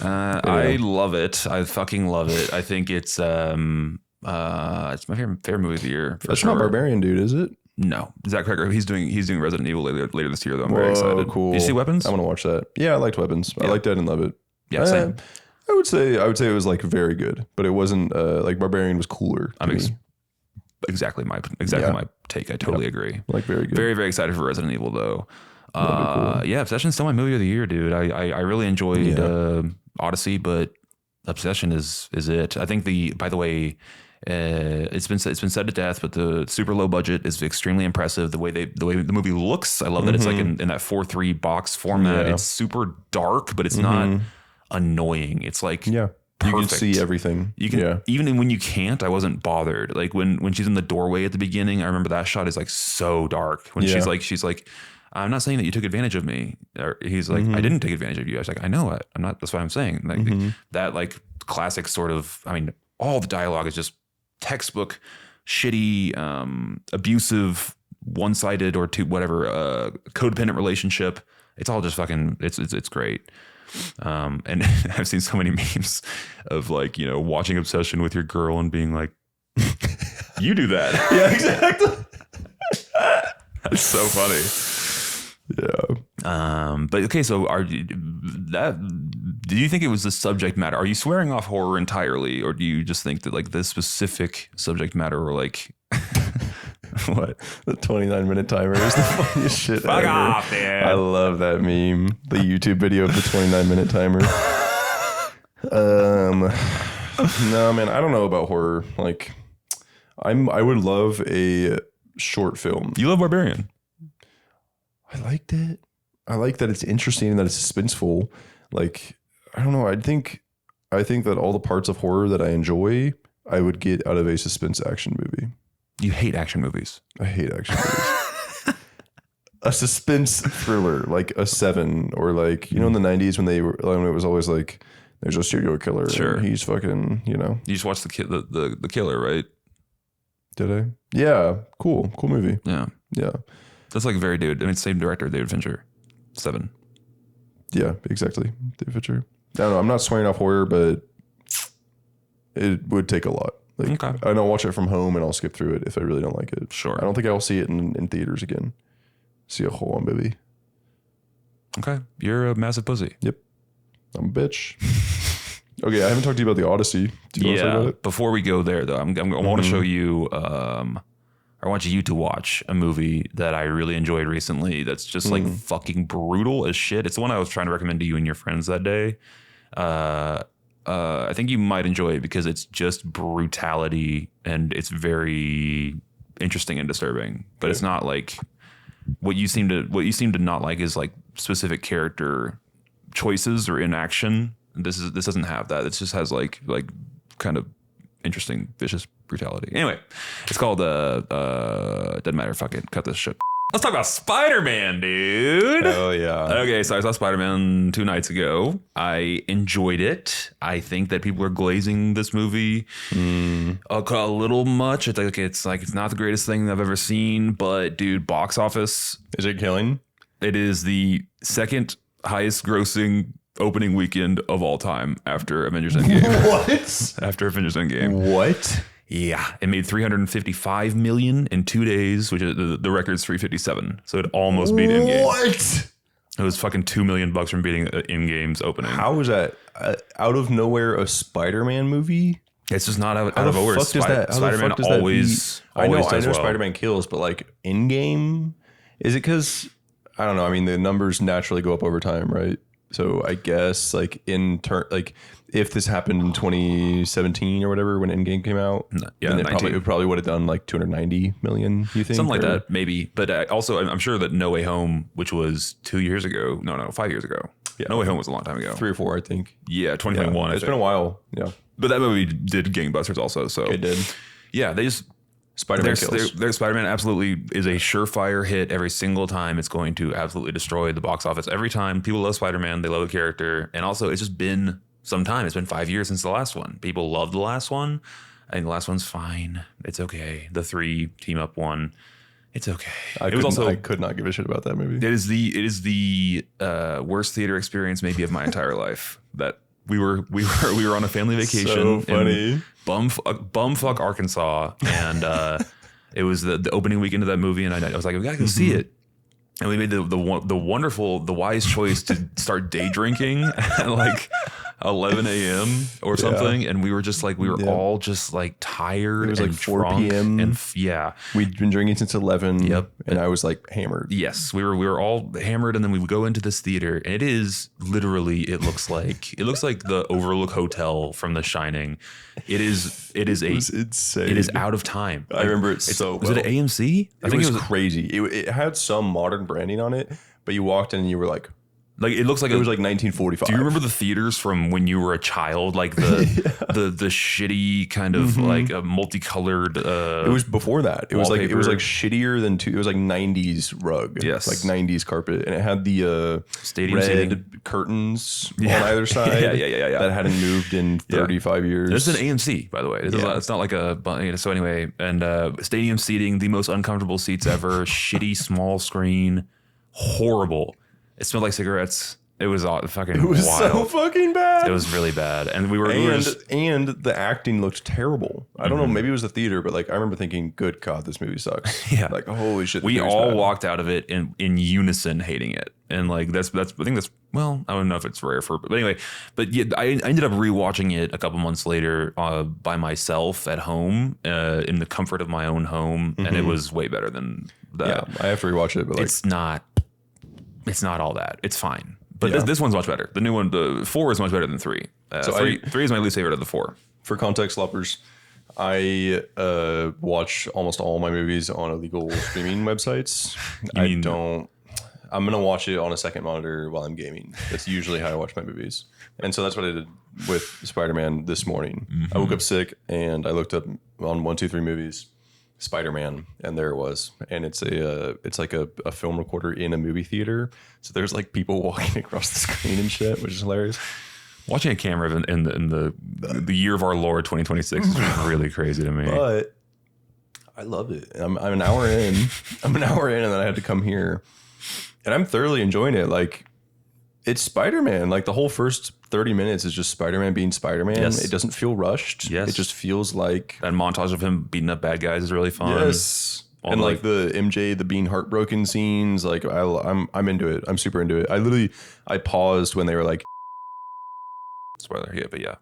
I love it. I fucking love it. I think it's my favorite movie of the year. That's not Barbarian, dude, is it? No, Zach Cregger. He's doing Resident Evil later this year, though. I'm very excited. Cool. Did you see Weapons? I want to watch that. Yeah, I liked Weapons. Yeah. I liked it and love it. Yeah, same. I would say it was like very good, but it wasn't like Barbarian was cooler. Exactly my take. I totally agree. Like very good. Very, very excited for Resident Evil though. Cool. Yeah, Obsession's still my movie of the year, dude. I really enjoyed Odyssey, but Obsession is it. I think by the way, It's been said to death, but the super low budget is extremely impressive. The way the movie looks, I love that it's like in that 4:3 box format. Yeah. It's super dark, but it's not annoying. It's like You can perfect. see everything. You can even when you can't. I wasn't bothered. Like when she's in the doorway at the beginning, I remember that shot is like so dark. When she's like, I'm not saying that you took advantage of me. Or he's like, I didn't take advantage of you. I was like, I know it. I'm not. That's what I'm saying. Like that like classic sort of. I mean, all the dialogue is just textbook, shitty, abusive, one-sided or codependent relationship. It's all just fucking. It's great. And I've seen so many memes of like, you know, watching Obsession with your girl and being like, you do that. Yeah, exactly. That's so funny. Yeah. But okay, so do you think it was the subject matter? Are you swearing off horror entirely, or do you just think that like this specific subject matter or like what? The 29-minute timer is the funniest shit Fuck ever. off, man. I love that meme. The YouTube video of the 29-minute timer. No, man, I don't know about horror. Like, I would love a short film. You love Barbarian. I liked it. I like that it's interesting and that it's suspenseful. Like, I don't know. I think that all the parts of horror that I enjoy, I would get out of a suspense action movie. You hate action movies. I hate action movies. A suspense thriller, like a Seven, or like, you know, in the 90s when it was always like, there's a serial killer. Sure. And he's fucking, you know. You just watched the killer, right? Did I? Yeah. Cool movie. Yeah. Yeah. That's like very David. I mean, same director, David Fincher. Seven. Yeah, exactly. David Fincher. I don't know. I'm not swearing off horror, but it would take a lot. Like, Okay. I don't watch it from home and I'll skip through it if I really don't like it. Sure. I don't think I'll see it in theaters again. See a whole on movie. Okay. You're a massive pussy. Yep. I'm a bitch. Okay, I haven't talked to you about the Odyssey. Do you want to talk about it? Before we go there, though, I want to show you. I want you to watch a movie that I really enjoyed recently. That's just like fucking brutal as shit. It's the one I was trying to recommend to you and your friends that day. I think you might enjoy it because it's just brutality and it's very interesting and disturbing. But it's not like what you seem to not like is like specific character choices or inaction. This doesn't have that. It just has like kind of interesting, vicious brutality. Anyway, it's called doesn't matter. Fuck it. Cut this shit. Let's talk about Spider-Man, dude. Oh yeah. Okay, so I saw Spider-Man 2 nights ago. I enjoyed it. I think that people are glazing this movie a little much. I think it's not the greatest thing I've ever seen, but dude, box office. Is it killing? It is the second highest grossing opening weekend of all time after Avengers Endgame. What? After Avengers Endgame. What? Yeah, it made $355 million in 2 days, which is the record's 357. So it almost beat Endgame. What? It was fucking $2 million from beating Endgame's opening. How was that out of nowhere a Spider-Man movie? It's just not out How of the nowhere. fuck does that? Spider-Man always I know does well. Spider-Man kills, but like Endgame, is it because I don't know? I mean, the numbers naturally go up over time, right? So I guess like if this happened in 2017 or whatever when Endgame came out, yeah, then it probably would have done like 290 million. You think something like that, maybe? But also, I'm sure that No Way Home, which was 2 years ago, no, 5 years ago. Yeah, No Way Home was a long time ago. 3 or 4, I think. Yeah, 2021. It's been a while. Yeah, but that movie did gangbusters also. So it did. Yeah, they just. Spider-Man kills. Their Spider-Man absolutely is a surefire hit every single time. It's going to absolutely destroy the box office every time. People love Spider-Man. They love the character. And also, it's just been some time. It's been 5 years since the last one. People love the last one. I think the last one's fine. It's okay. The 3 team up one. It's okay. I could not give a shit about that movie. It is the worst theater experience maybe of my entire life. That we were on a family vacation. So funny. In bumfuck Arkansas, and it was the opening weekend of that movie, and I was like, we gotta go see it. And we made the wise choice to start day drinking at like 11 a.m. or something, and we were just like all just like tired. It was and like 4 drunk p.m. and yeah, we'd been drinking since 11. Yep. And I was like hammered. Yes, we were all hammered, and then we would go into this theater, and it is literally it looks like the Overlook Hotel from The Shining. It was insane. It is out of time. I remember it so Was well. it AMC? I think it was crazy. It had some modern branding on it, but you walked in and you were like, it looks like it was like 1945. Do you remember the theaters from when you were a child? Like the shitty kind of like a multicolored. It was before that. It was like shittier than it was like 90s rug. Yes, like 90s carpet, and it had the stadium red seating. Curtains on either side. Yeah. That hadn't moved in 35 years. This is an AMC, by the way. It's not like a. So anyway, and stadium seating, the most uncomfortable seats ever. Shitty small screen, horrible. It smelled like cigarettes. It was fucking It was wild. so fucking bad. It was really bad. And we were and the acting looked terrible. I don't know, maybe it was the theater, but like I remember thinking, good God, this movie sucks. Yeah. Like, holy shit. We all walked out of it in unison hating it. And like that's I think that's well, I don't know if it's rare but anyway, but yeah, I ended up rewatching it a couple months later by myself at home in the comfort of my own home, and it was way better than that. Yeah, I have to rewatch it, but like it's not all that. It's fine. But this one's much better. The new one, the 4 is much better than 3. So 3 is my least favorite of the 4. For context, Sloppers, I watch almost all my movies on illegal streaming websites. I'm going to watch it on a second monitor while I'm gaming. That's usually how I watch my movies. And so that's what I did with Spider-Man this morning. I woke up sick and I looked up on 123 Movies Spider-Man, and there it was. And it's like a film recorder in a movie theater. So there's like people walking across the screen and shit, which is hilarious. Watching a camera in the year of our Lord 2026 is really crazy to me. But I loved it. I'm an hour in. And then I had to come here, and I'm thoroughly enjoying it. Like, it's Spider-Man. Like, the whole first 30 minutes is just Spider-Man being Spider-Man. Yes. It doesn't feel rushed. Yes. It just feels like that montage of him beating up bad guys is really fun. Yes. And like the MJ, the being heartbroken scenes, like I'm into it. I'm super into it. I paused when they were like, spoiler, yeah.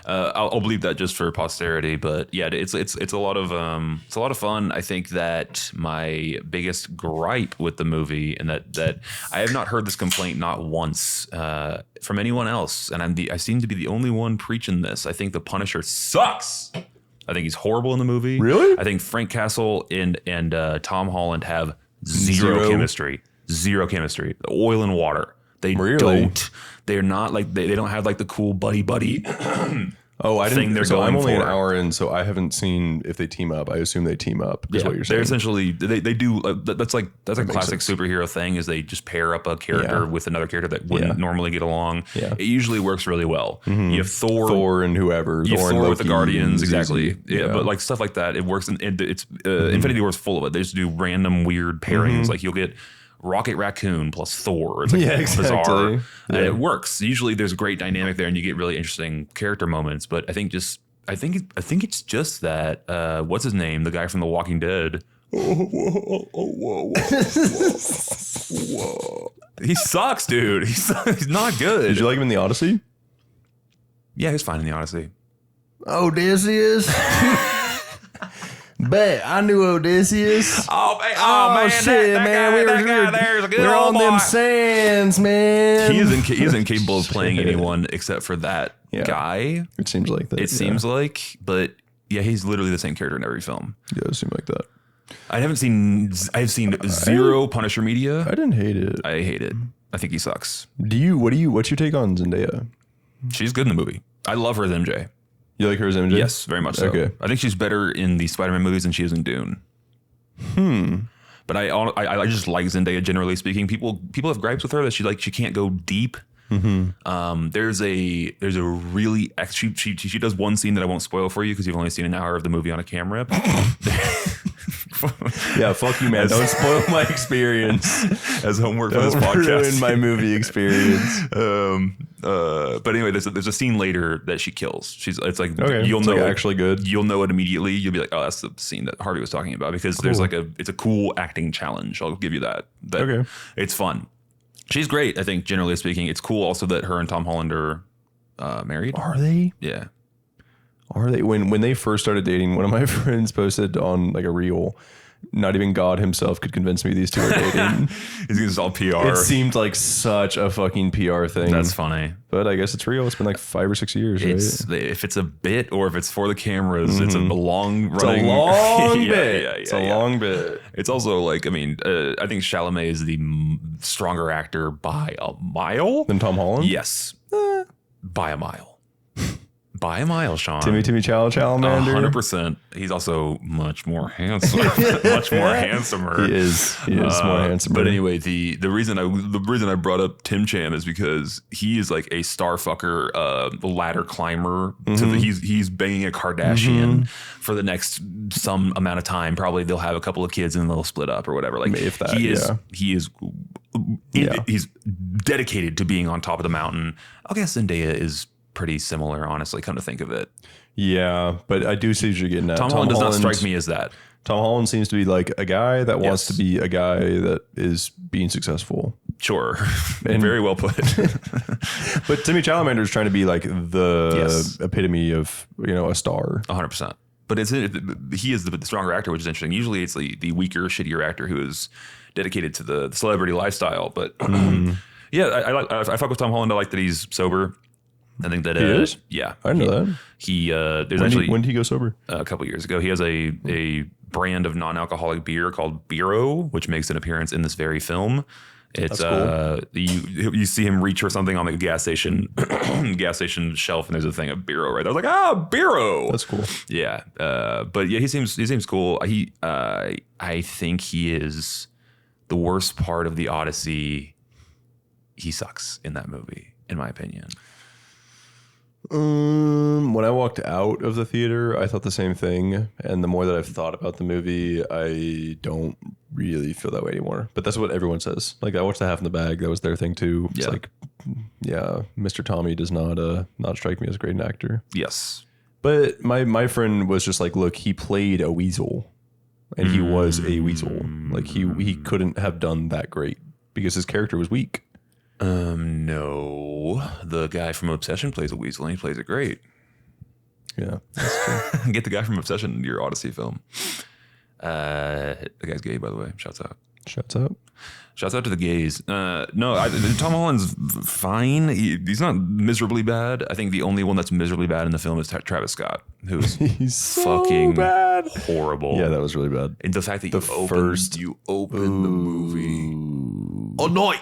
I'll believe that just for posterity, but yeah, it's a lot of fun. I think that my biggest gripe with the movie, and that I have not heard this complaint not once from anyone else, and I seem to be the only one preaching this. I think the Punisher sucks. I think he's horrible in the movie. Really? I think Frank Castle and Tom Holland have zero chemistry. Zero chemistry. Oil and water. They don't. They're not like they don't have like the cool buddy. Oh, I didn't. They're so going I'm only for. an hour in, so I haven't seen if they team up. I assume they team up. Is what you're saying. They're essentially they do. That's a classic superhero thing. Is they just pair up a character with another character that wouldn't normally get along. Yeah. It usually works really well. Mm-hmm. You have Thor and whoever. You have Thor with the Guardians, exactly. Yeah, but like stuff like that, it works. And it's Infinity War is full of it. They just do random weird pairings. Like you'll get Rocket Raccoon plus Thor. It's like bizarre. Yeah. And it works. Usually there's a great dynamic there and you get really interesting character moments. But I think it's just that what's his name? The guy from The Walking Dead. Whoa. He sucks, dude. He's not good. Did you like him in The Odyssey? Yeah, he's fine in The Odyssey. Odysseus. Bet I knew Odysseus. Oh man, shit, man. We were on them sands, man. He is incapable of playing anyone except for that guy. It seems like that. It seems like, but yeah, he's literally the same character in every film. Yeah, it seems like that. I've seen zero Punisher media. I didn't hate it. I hate it. I think he sucks. What's your take on Zendaya? She's good in the movie. I love her as MJ. You like her as MJ? Yes, very much so. Okay. I think she's better in the Spider-Man movies than she is in Dune. But I just like Zendaya generally speaking. People have gripes with her that she can't go deep. Mm-hmm. There's a really she does one scene that I won't spoil for you because you've only seen an hour of the movie on a camera. Yeah, fuck you, man. Don't spoil my experience as homework for this podcast. Ruin my movie experience. But anyway, there's a scene later that she kills. It's like you'll know actually good. You'll know it immediately. You'll be like, oh, that's the scene that Harvey was talking about because there's it's a cool acting challenge. I'll give you that. Okay, it's fun. She's great. I think generally speaking, it's cool also that her and Tom Holland are married. Are they? Yeah. Are they? When they first started dating, one of my friends posted on like a reel, not even God himself could convince me these two are dating. It's all PR. It seemed like such a fucking PR thing. That's funny. But I guess it's real. It's been like 5 or 6 years, right? If it's a bit or if it's for the cameras, it's a long It's a running. long Yeah, bit. yeah, It's yeah, a yeah. long bit. It's also like, I mean, I think Chalamet is the stronger actor by a mile. Then Tom Holland? Yes. By a mile. By a mile, Sean. Timmy Chalamander. 100%. He's also much more handsome. Much more handsomer. He is more handsome. But anyway, the reason I brought up Tim Cham is because he is like a star fucker, ladder climber. He's banging a Kardashian for the next some amount of time. Probably they'll have a couple of kids and they'll split up or whatever. Like If that, he's dedicated to being on top of the mountain. I guess Zendaya is pretty similar, honestly, come to think of it. Yeah, but I do see what you're getting at. Tom Holland does not strike me as that. Tom Holland seems to be like a guy that wants to be a guy that is being successful. Sure. And very well put. But Timmy Chalamet is trying to be like the epitome of, a star. 100%. But he is the stronger actor, which is interesting. Usually it's the weaker, shittier actor who is dedicated to the celebrity lifestyle. But I fuck with Tom Holland. I like that he's sober. I think that he is? Yeah. I know that. He when did he go sober? A couple years ago. He has a brand of non-alcoholic beer called Biro, which makes an appearance in this very film. It's cool. You see him reach for something on the gas station shelf, and there's a thing of Biro right there. I was like, Biro. That's cool. Yeah. But yeah, he seems cool. I think he is the worst part of the Odyssey. He sucks in that movie, in my opinion. When I walked out of the theater, I thought the same thing. And the more that I've thought about the movie, I don't really feel that way anymore. But that's what everyone says. Like, I watched The Half in the Bag. That was their thing too. It's like, yeah, Mr. Tommy does not strike me as a great actor. Yes. But my friend was just like, look, he played a weasel. And he was a weasel. Like, he couldn't have done that great because his character was weak. No, the guy from Obsession plays a weasel and he plays it great. Yeah, that's true. Get the guy from Obsession into your Odyssey film. The guy's gay, by the way. Shouts out. Shouts out to the gays. No, Tom Holland's fine. He's not miserably bad. I think the only one that's miserably bad in the film is Travis Scott, who's He's fucking so bad. horrible. Yeah, that was really bad. And the fact that you open the movie. Oh no!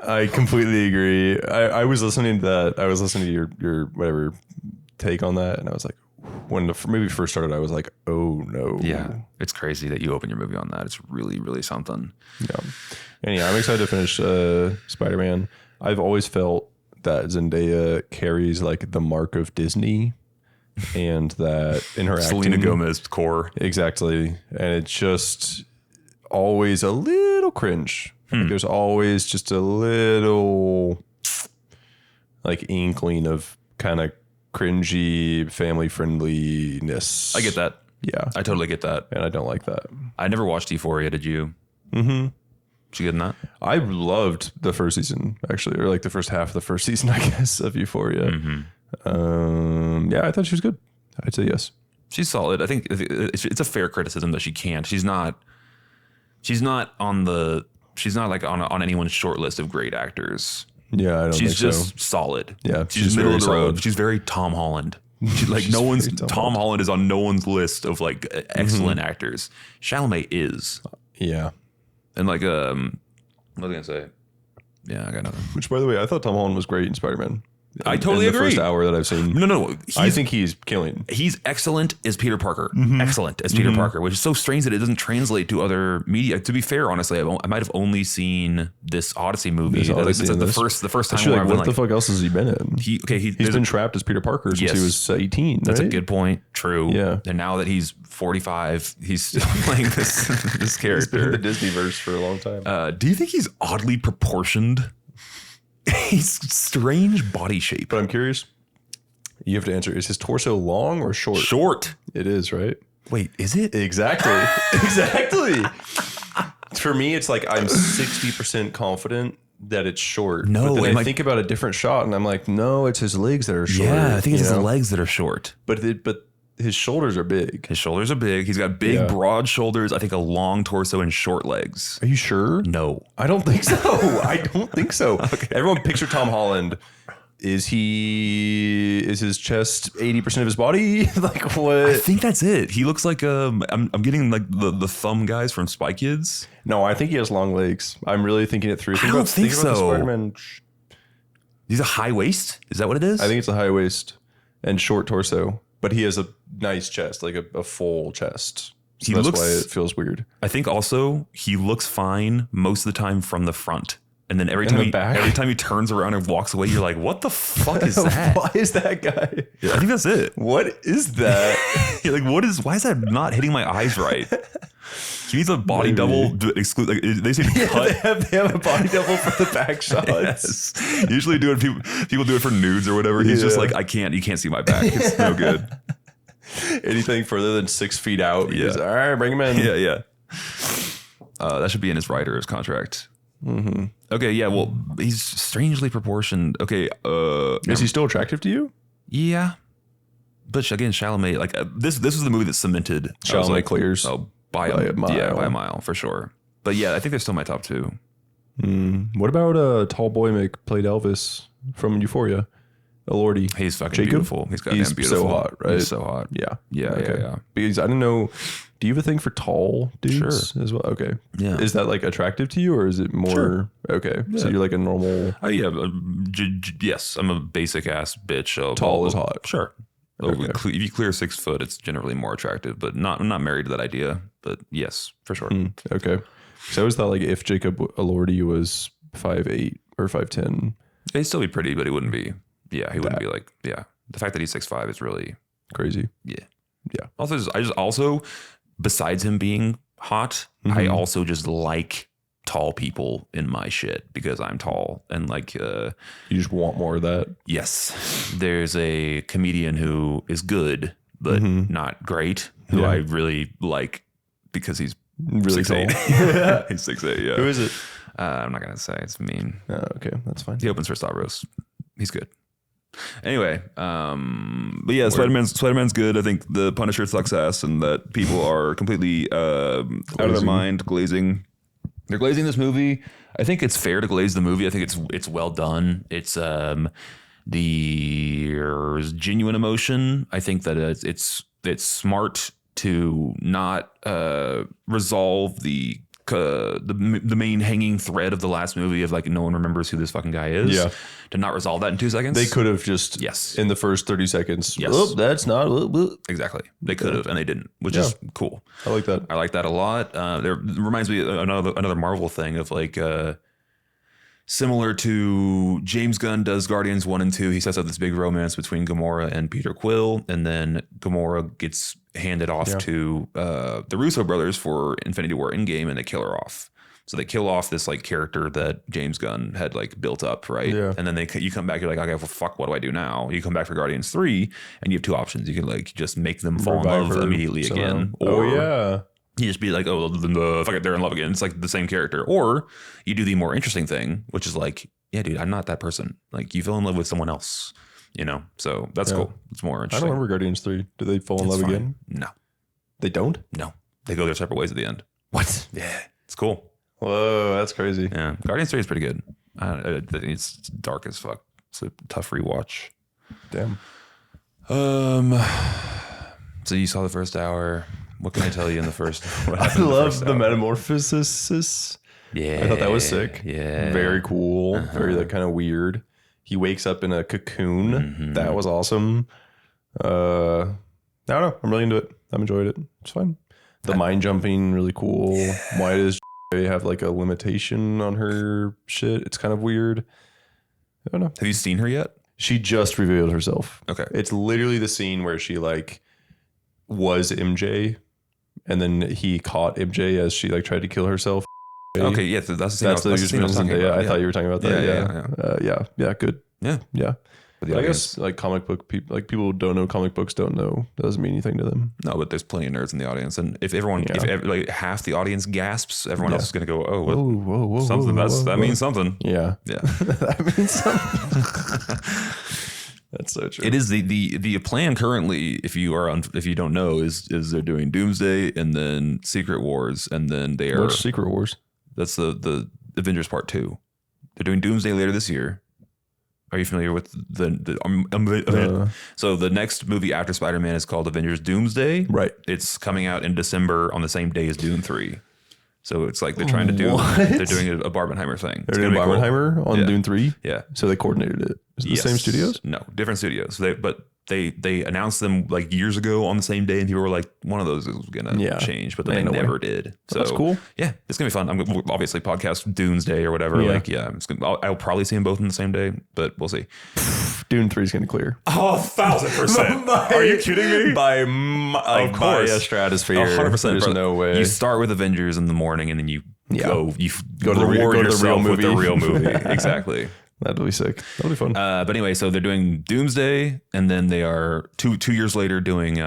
I completely agree. I was listening to that. I was listening to your whatever take on that, and I was like, when the movie first started, I was like, oh no. Yeah, it's crazy that you open your movie on that. It's really, really something. Yeah. And yeah, I'm excited to finish Spider-Man. I've always felt that Zendaya carries like the mark of Disney, and that in her Selena acting, Gomez core. exactly, and it's just always a little cringe. Like, there's always just a little like inkling of kind of cringy family friendliness. I get that. Yeah, I totally get that. and I don't like that. I never watched Euphoria. Did you? Mm-hmm. Did you get in that? I loved the first season, actually, or like the first half of the first season, I guess, of Euphoria. Yeah, I thought she was good. I'd say yes. She's solid. I think it's a fair criticism that she can't. She's not like on anyone's short list of great actors. Yeah, I don't think She's just solid. Yeah, she's she's middle very of the road. solid. She's very Tom Holland. She's like She's no one's very Tom Tom Holland is on no one's list of like excellent actors. Chalamet is. Yeah. And like what was I gonna say? Yeah, I got nothing. Which, by the way, I thought Tom Holland was great in Spider-Man. I totally in the agree. first hour that I've seen. No. I think he's killing. He's excellent as Peter Parker. Excellent as Peter Parker, which is so strange that it doesn't translate to other media. To be fair, honestly, I might have only seen this Odyssey movie. This Odyssey This is and the this. first time Actually, where like, I've what been the like, fuck else has he been in? he's He's been trapped as Peter Parker since Yes. he was 18. That's right? a good point. True. Yeah. And now that he's 45, he's still playing this He's been in character. the Disneyverse for a long time. Do you think he's oddly proportioned? He's strange body shape. But I'm curious. You have to answer. Is his torso long or short? Short. It is, right? Wait, is it? Exactly. Exactly. For me, it's like I'm 60% confident that it's short. No, but then and I think about a different shot, and I'm like, no, it's his legs that are short. Yeah, I think it's his legs that are short. But his shoulders are big. His shoulders are big. He's got big, broad shoulders. I think a long torso and short legs. Are you sure? No, I don't think so. I don't think so. Okay. Everyone picture Tom Holland. Is his chest 80% of his body? Like what? I think that's it. He looks like I'm getting like the thumb guys from Spy Kids. No, I think he has long legs. I'm really thinking it through. I don't think so. About the Spider-Man. He's a high waist. Is that what it is? I think it's a high waist and short torso, but he has a nice chest, like a full chest. So that's why it feels weird. I think also he looks fine most of the time from the front. And then every time he turns around and walks away, you're like, what the fuck is that? Why is that guy? Yeah, I think that's it. What is that? You're like, why is that not hitting my eyes right? He needs a body double to exclude. Like, they say to cut. They have a body double for the back shots. Yes. Usually do it. People do it for nudes or whatever. He's just like, you can't see my back. It's no good. Anything further than 6 feet out. Because, all right, bring him in. Yeah. That should be in his writer's contract. Mm-hmm. Okay, yeah, well, he's strangely proportioned. Okay, is he still attractive to you? Yeah, but again, Chalamet, like this was the movie that cemented Chalamet clears. Oh, by a mile. Yeah, by a mile for sure. But yeah, I think they're still my top two. What about tall boy played Elvis from Euphoria? Elordi. He's fucking beautiful. He's beautiful. So hot, right? He's so hot. Yeah. Yeah. Because I don't know. Do you have a thing for tall dudes Sure. as well? Okay. Yeah. Is that like attractive to you, or is it more? Sure. Okay. Yeah. So you're like a normal. Yes, I'm a basic ass bitch. Tall is hot. Sure. Okay. If you clear 6 foot, it's generally more attractive. But I'm not married to that idea. But yes, for sure. Okay. So I always thought like if Jacob Elordi was 5'8" or 5'10", he'd still be pretty, but he wouldn't be. Yeah, he wouldn't be like. Yeah, the fact that he's 6'5" is really crazy. Yeah. Yeah. Also, besides him being hot, I also just like tall people in my shit because I'm tall and like you just want more of that. Yes, there's a comedian who is good but not great who I really like because he's really 6'8". He's 6'8". Yeah. Who is it? I'm not gonna say. It's mean. Okay, that's fine. He opens for Stavros. He's good. Anyway, but yeah, Spider-Man's good. I think the Punisher sucks ass, and that people are completely out of their mind glazing. They're glazing this movie. I think it's fair to glaze the movie. I think it's well done. It's there's genuine emotion. I think that it's smart to not resolve the main hanging thread of the last movie of like no one remembers who this fucking guy is. Yeah. To not resolve that in 2 seconds. They could have just in the first 30 seconds. Yes. Oh, that's not Exactly. They could have and they didn't, which is cool. I like that. I like that a lot. There reminds me of another Marvel thing of like similar to James Gunn does Guardians 1 and 2. He sets up this big romance between Gamora and Peter Quill, and then Gamora gets handed off to the Russo brothers for Infinity War Endgame, and they kill her off. So they kill off this like character that James Gunn had like built up, right? Yeah. And then you come back, you're like, okay, well, fuck, what do I do now? You come back for Guardians 3, and you have 2 options. You can like just make them fall in love immediately again, or you just be like, oh, fuck it, they're in love again. It's like the same character. Or you do the more interesting thing, which is like, yeah, dude, I'm not that person. Like you fell in love with someone else, you know? So that's cool. It's more interesting. I don't remember Guardians 3. Do they fall in love again? No. They don't? No. They go their separate ways at the end. What? Yeah. It's cool. Whoa, that's crazy. Yeah. Guardians 3 is pretty good. It's dark as fuck. It's a tough rewatch. Damn. So you saw the first hour. What can I tell you in the first? I love the metamorphosis. Yeah, I thought that was sick. Yeah, very cool. Very like kind of weird. He wakes up in a cocoon. That was awesome. I don't know. I'm really into it. I've enjoyed it. It's fine. The mind jumping, really cool. Yeah. Why does have like a limitation on her shit? It's kind of weird. I don't know. Have you seen her yet? She just revealed herself. Okay. It's literally the scene where she like was MJ, and then he caught MJ as she like tried to kill herself. Okay, yeah, that's the scene. I thought you were talking about that. Yeah, good. Yeah. for the I audience. guess like comic book people, like people who don't know comic books don't know. That doesn't mean anything to them. No, but there's plenty of nerds in the audience, and if like half the audience gasps, everyone else is going to go, "Oh, what? Something that means something." Yeah, Yeah. that means something. That's so true. It is the plan currently. If you don't know, is they're doing Doomsday and then Secret Wars, and then they are What's Secret Wars? That's the Avengers Part 2. They're doing Doomsday later this year. Are you familiar with so the next movie after Spider-Man is called Avengers Doomsday. Right. It's coming out in December on the same day as Doom 3. So it's like they're trying to do they're doing a Barbenheimer thing. They're doing Barbenheimer on Dune 3. Yeah. So they coordinated it. Is it the same studios? No, different studios. They announced them like years ago on the same day, and people were like, one of those is gonna change, but then they never did. So that's cool. Yeah, it's gonna be fun. I'm gonna obviously podcast Doomsday or whatever. Yeah. Like, I'll probably see them both on the same day, but we'll see. Dune 3 is gonna clear. Oh, 1,000%. Are you kidding me? By Of course. by a stratosphere. 100%. There's no way. You start with Avengers in the morning, and then you go to the real with the movie. real movie. Exactly. That'll be sick. That'll be fun. But anyway, so they're doing Doomsday, and then they are two years later doing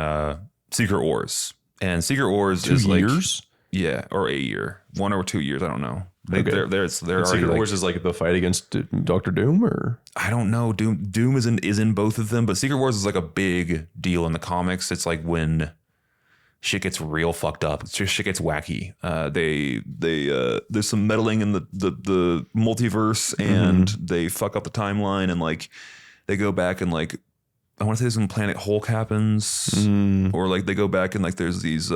Secret Wars. And Secret Wars is 2 years? Like, or a year, 1 or 2 years. I don't know. Okay. They're already Secret Wars is like the fight against Doctor Doom, or I don't know. Doom is in both of them, but Secret Wars is like a big deal in the comics. It's like when shit gets real fucked up. Shit gets wacky. There's some meddling in the multiverse, and they fuck up the timeline, and like they go back and like I want to say there's when Planet Hulk happens, or like they go back and like there's these.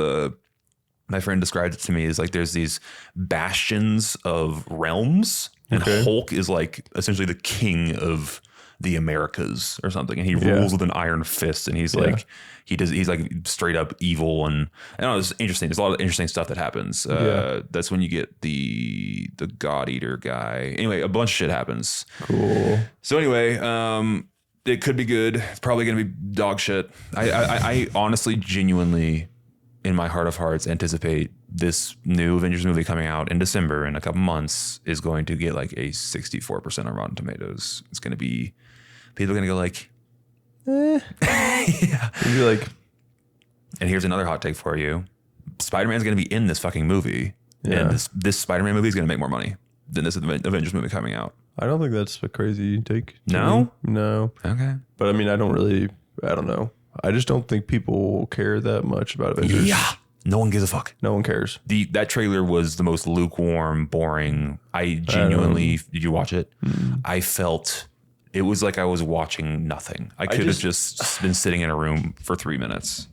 My friend described it to me as like there's these bastions of realms, and Hulk is like essentially the king of the Americas or something, and he rules with an iron fist, and he's like he's like straight up evil, and I don't know, it's interesting. There's a lot of interesting stuff that happens. That's when you get the God Eater guy. Anyway, a bunch of shit happens. cool. So anyway, it could be good. It's probably gonna be dog shit. I honestly, genuinely, in my heart of hearts, anticipate this new Avengers movie coming out in December in a couple months is going to get like a 64% on Rotten Tomatoes. It's going to be, people are going to go like, Yeah. You'd be like, and here's another hot take for you. Spider-Man's going to be in this fucking movie. Yeah. And this Spider-Man movie is going to make more money than this Avengers movie coming out. I don't think that's a crazy take. No? No. Okay. But I mean, I don't know. I just don't think people care that much about Avengers. Yeah. No one gives a fuck. No one cares. That trailer was the most lukewarm, boring. I genuinely, did you watch it? I felt it was like I was watching nothing. I could have just been sitting in a room for 3 minutes.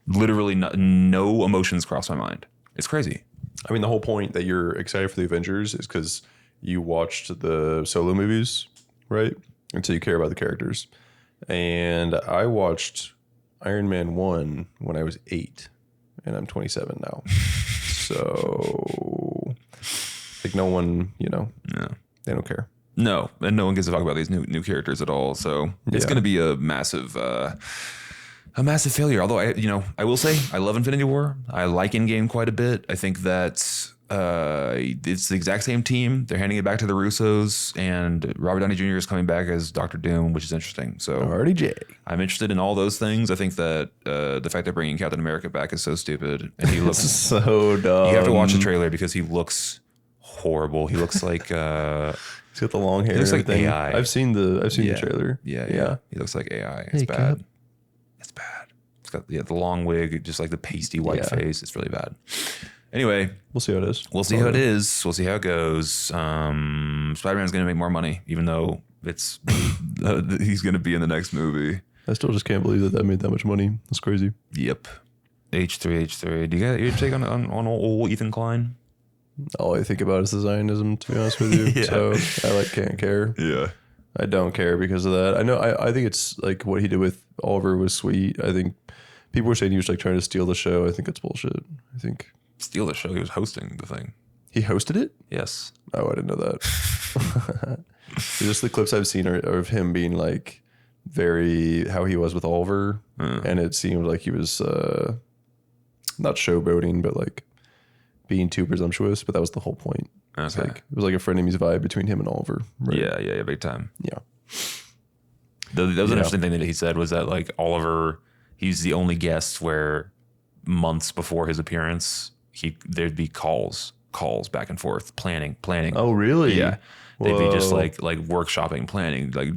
Literally no emotions crossed my mind. It's crazy. I mean, the whole point that you're excited for the Avengers is because you watched the solo movies, right? And so you care about the characters. And I watched Iron Man 1 when I was 8, and I'm 27 now. So, like, no one, they don't care. No, and no one gives a fuck about these new characters at all. So it's going to be a massive failure. Although I will say I love Infinity War. I like Endgame quite a bit. I think that it's the exact same team. They're handing it back to the Russos, and Robert Downey Jr. is coming back as Dr. Doom, which is interesting. So RDJ. I'm interested in all those things. I think that the fact that bringing Captain America back is so stupid, and he looks so dumb. You have to watch the trailer because he looks horrible. He looks like he's got the long hair. He looks like everything. AI. I've seen the trailer. Yeah. He looks like AI. It's bad. It's bad. It's got the long wig, just like the pasty white face. It's really bad. Anyway, we'll see how it is. We'll see how it is. We'll see how it goes. Spider-Man's going to make more money, even though it's he's going to be in the next movie. I still just can't believe that made that much money. That's crazy. Yep. H3. Do you got your take on old Ethan Klein? All I think about is the Zionism, to be honest with you. So I can't care. Yeah. I don't care because of that. I know. I think it's like what he did with Oliver was sweet. I think people were saying he was like trying to steal the show. I think it's bullshit. I think steal the show. He was hosting the thing. He hosted it? Yes. Oh, I didn't know that. Just the clips I've seen are of him being like very how he was with Oliver, and it seemed like he was not showboating, but like being too presumptuous. But that was the whole point. Okay. It was like a frenemies vibe between him and Oliver. Right? Yeah, big time. Yeah. That was an interesting thing that he said was that like Oliver, he's the only guest where months before his appearance, there'd be calls back and forth, planning. Oh, really? Yeah. They'd be just like workshopping, planning. Like,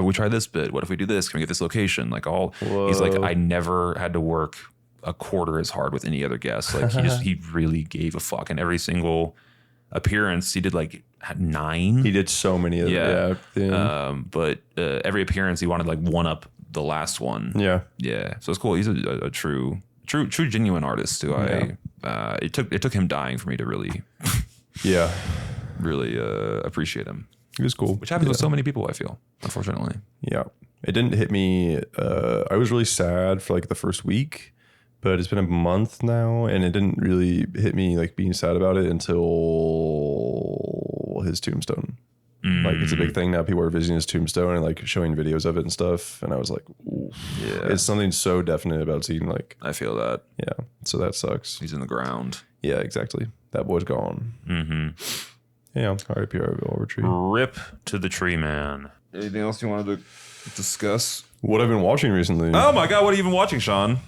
we try this bit. What if we do this? Can we get this location? Like he's like, I never had to work a quarter as hard with any other guest. Like he really gave a fuck. And every single appearance, he did like 9. He did so many of them. Yeah. But every appearance, he wanted like one up the last one. Yeah. Yeah. So it's cool. He's a true, genuine artist too. It took him dying for me to really, really appreciate him. It was cool. Which happens with so many people, I feel, unfortunately. Yeah. It didn't hit me. I was really sad for like the first week, but it's been a month now, and it didn't really hit me like being sad about it until his tombstone. Like it's a big thing now. People are visiting his tombstone and like showing videos of it and stuff. And I was like, ooh, it's something so definite about seeing like. I feel that. Yeah. So that sucks. He's in the ground. Yeah, exactly. That boy's gone. Mm-hmm. Yeah. R.I.P. Orville Tree. Rip to the tree man. Anything else you wanted to discuss? What I've been watching recently. Oh my God. What have you been watching, Sean?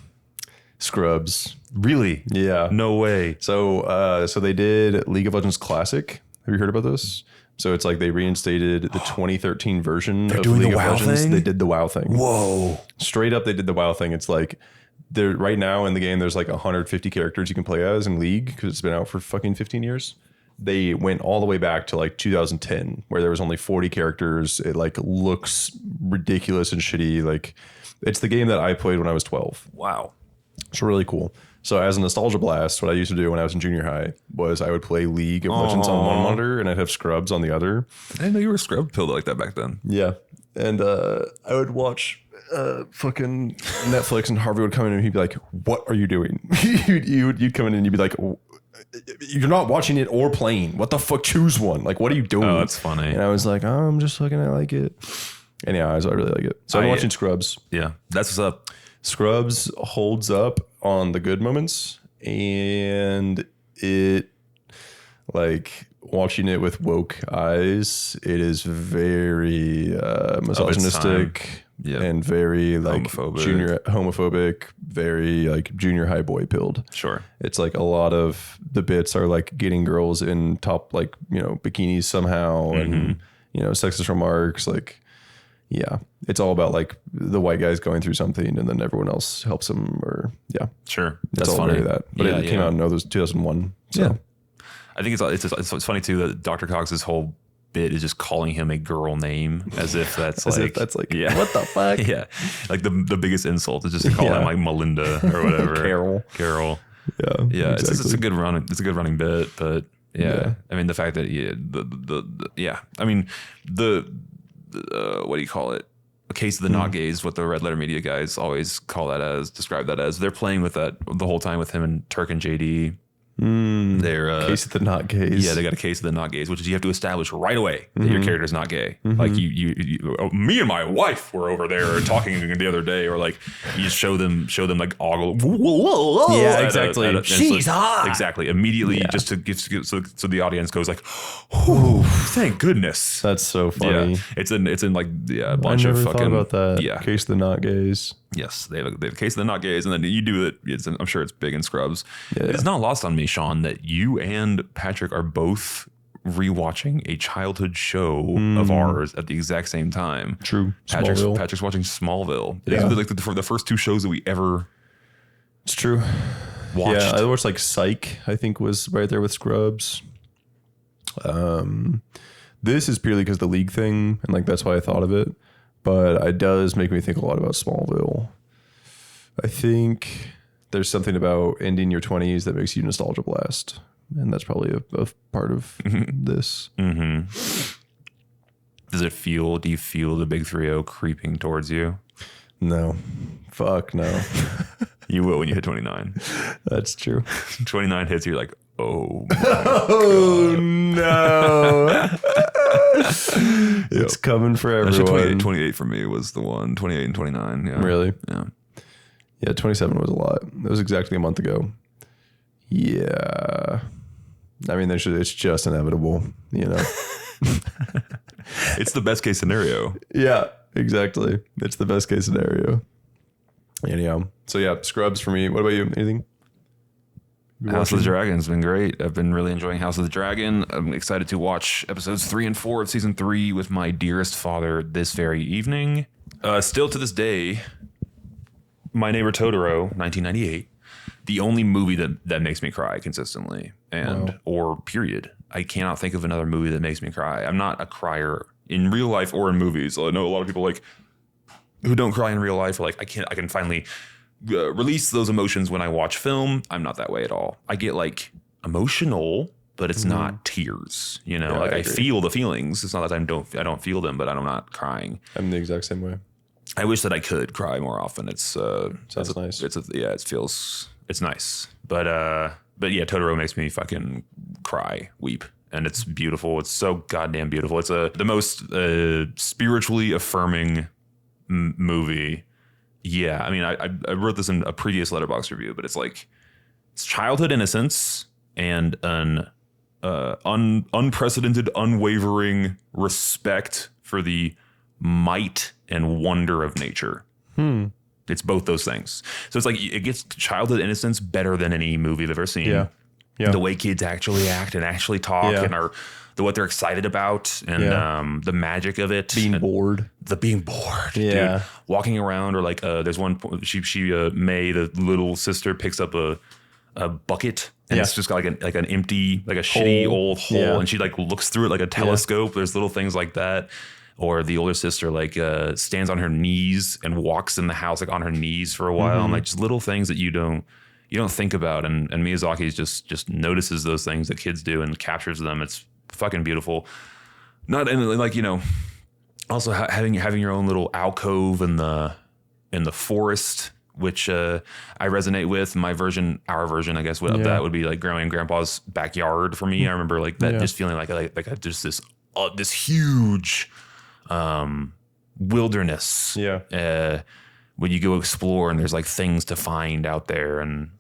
Scrubs. Really? Yeah. No way. So they did League of Legends Classic. Have you heard about this? So it's like they reinstated the 2013 version of doing League the of WoW Legends. thing? They did the WoW thing. Whoa. Straight up, they did the WoW thing. It's like right now in the game, there's like 150 characters you can play as in League because it's been out for fucking 15 years. They went all the way back to like 2010 where there was only 40 characters. It like looks ridiculous and shitty. Like it's the game that I played when I was 12. Wow. It's really cool. So as a nostalgia blast, what I used to do when I was in junior high was I would play League of Legends on one monitor and I'd have Scrubs on the other. I didn't know you were a scrub pilled like that back then. Yeah. And I would watch fucking Netflix and Harvey would come in and he'd be like, what are you doing? you'd come in and you'd be like, you're not watching it or playing. What the fuck? Choose one. Like, what are you doing? Oh, that's funny. And I was like, oh, I'm just fucking, I like it. Anyways, I really like it. So I'm watching Scrubs. Yeah. That's what's up. Scrubs holds up on the good moments, and it like watching it with woke eyes, it is very misogynistic and very like homophobic, very like junior high boy pilled. Sure. It's like a lot of the bits are like getting girls in top like, bikinis somehow and sexist remarks like. Yeah, it's all about like the white guy's going through something and then everyone else helps him Sure. That's all funny. That. But it came out in 2001. So. Yeah. I think it's funny too that Dr. Cox's whole bit is just calling him a girl name as if that's what the fuck? Yeah. Like the biggest insult is just to call him like Melinda or whatever. Carol. Yeah. Yeah. Exactly. It's a good running bit, but yeah. I mean the fact that what do you call it? A case of the not gays, what the red letter media guys always describe that as. They're playing with that the whole time with him and Turk and JD. They're case of the not gays. Yeah, they got a case of the not gays, which is you have to establish right away that your character is not gay. Like you, me and my wife were over there talking the other day, or like you just show them like ogle. Yeah, exactly. She's hot. Exactly. Immediately, just to give so the audience goes like, "Oh, thank goodness." That's so funny. Yeah, it's in like a bunch of fucking. I never thought about that. Yeah, case of the not gays. Yes, they have a case of the not gays, and then you do it. I'm sure it's big in Scrubs. Yeah. It's not lost on me, Sean, that you and Patrick are both rewatching a childhood show of ours at the exact same time. True. Patrick's watching Smallville. It's like the first 2 shows that we ever. It's true. Watched. Yeah, I watched like Psych. I think was right there with Scrubs. This is purely because the League thing, and like that's why I thought of it. But it does make me think a lot about Smallville. I think there's something about ending your 20s that makes you nostalgia blast. And that's probably a part of this. Mm-hmm. Do you feel the big 3-0 creeping towards you? No. Fuck no. You will when you hit 29. That's true. 29 hits, you're like, oh no. It's coming for everyone. 28 for me was the one. 28 and 29. Yeah. Really? Yeah. Yeah, 27 was a lot. It was exactly a month ago. Yeah. I mean, it's just inevitable, It's the best case scenario. Yeah. exactly. It's the best case scenario. Anyhow, so yeah, Scrubs for me. What about you? Anything? House of the Dragon's been great. I've been really enjoying House of the Dragon. I'm excited to watch episodes 3 and 4 of season 3 with my dearest father this very evening. Still to this day, My Neighbor Totoro, 1998, the only movie that makes me cry consistently, or period. I cannot think of another movie that makes me cry. I'm not a crier in real life or in movies. I know a lot of people like who don't cry in real life are like, I can finally release those emotions when I watch film. I'm not that way at all. I get like emotional, but it's not tears. You know, like I feel the feelings. It's not that I don't feel them, but I'm not crying. I'm the exact same way. I wish that I could cry more often. Sounds nice. It's nice. But yeah, Totoro makes me fucking cry, weep. And it's beautiful. It's so goddamn beautiful. It's the most spiritually affirming movie. Yeah, I mean, I wrote this in a previous Letterboxd review, but it's like it's childhood innocence and an unprecedented, unwavering respect for the might and wonder of nature. It's both those things. So it's like it gets childhood innocence better than any movie I've ever seen. Yeah. The way kids actually act and actually talk and are what they're excited about and the magic of it. Being bored. Dude. Walking around or like there's one point she May, the little sister, picks up a bucket and it's just got like an empty, like a shitty old hole and she like looks through it like a telescope. There's little things like that. Or the older sister like stands on her knees and walks in the house like on her knees for a while and like just little things that you don't think about and Miyazaki just notices those things that kids do and captures them. It's fucking beautiful. Not and like, you know, also having your own little alcove in the forest, which I resonate with. Our version, I guess, of that would be like growing in grandpa's backyard for me. I remember like that just feeling like just this huge wilderness. When you go explore and there's like things to find out there and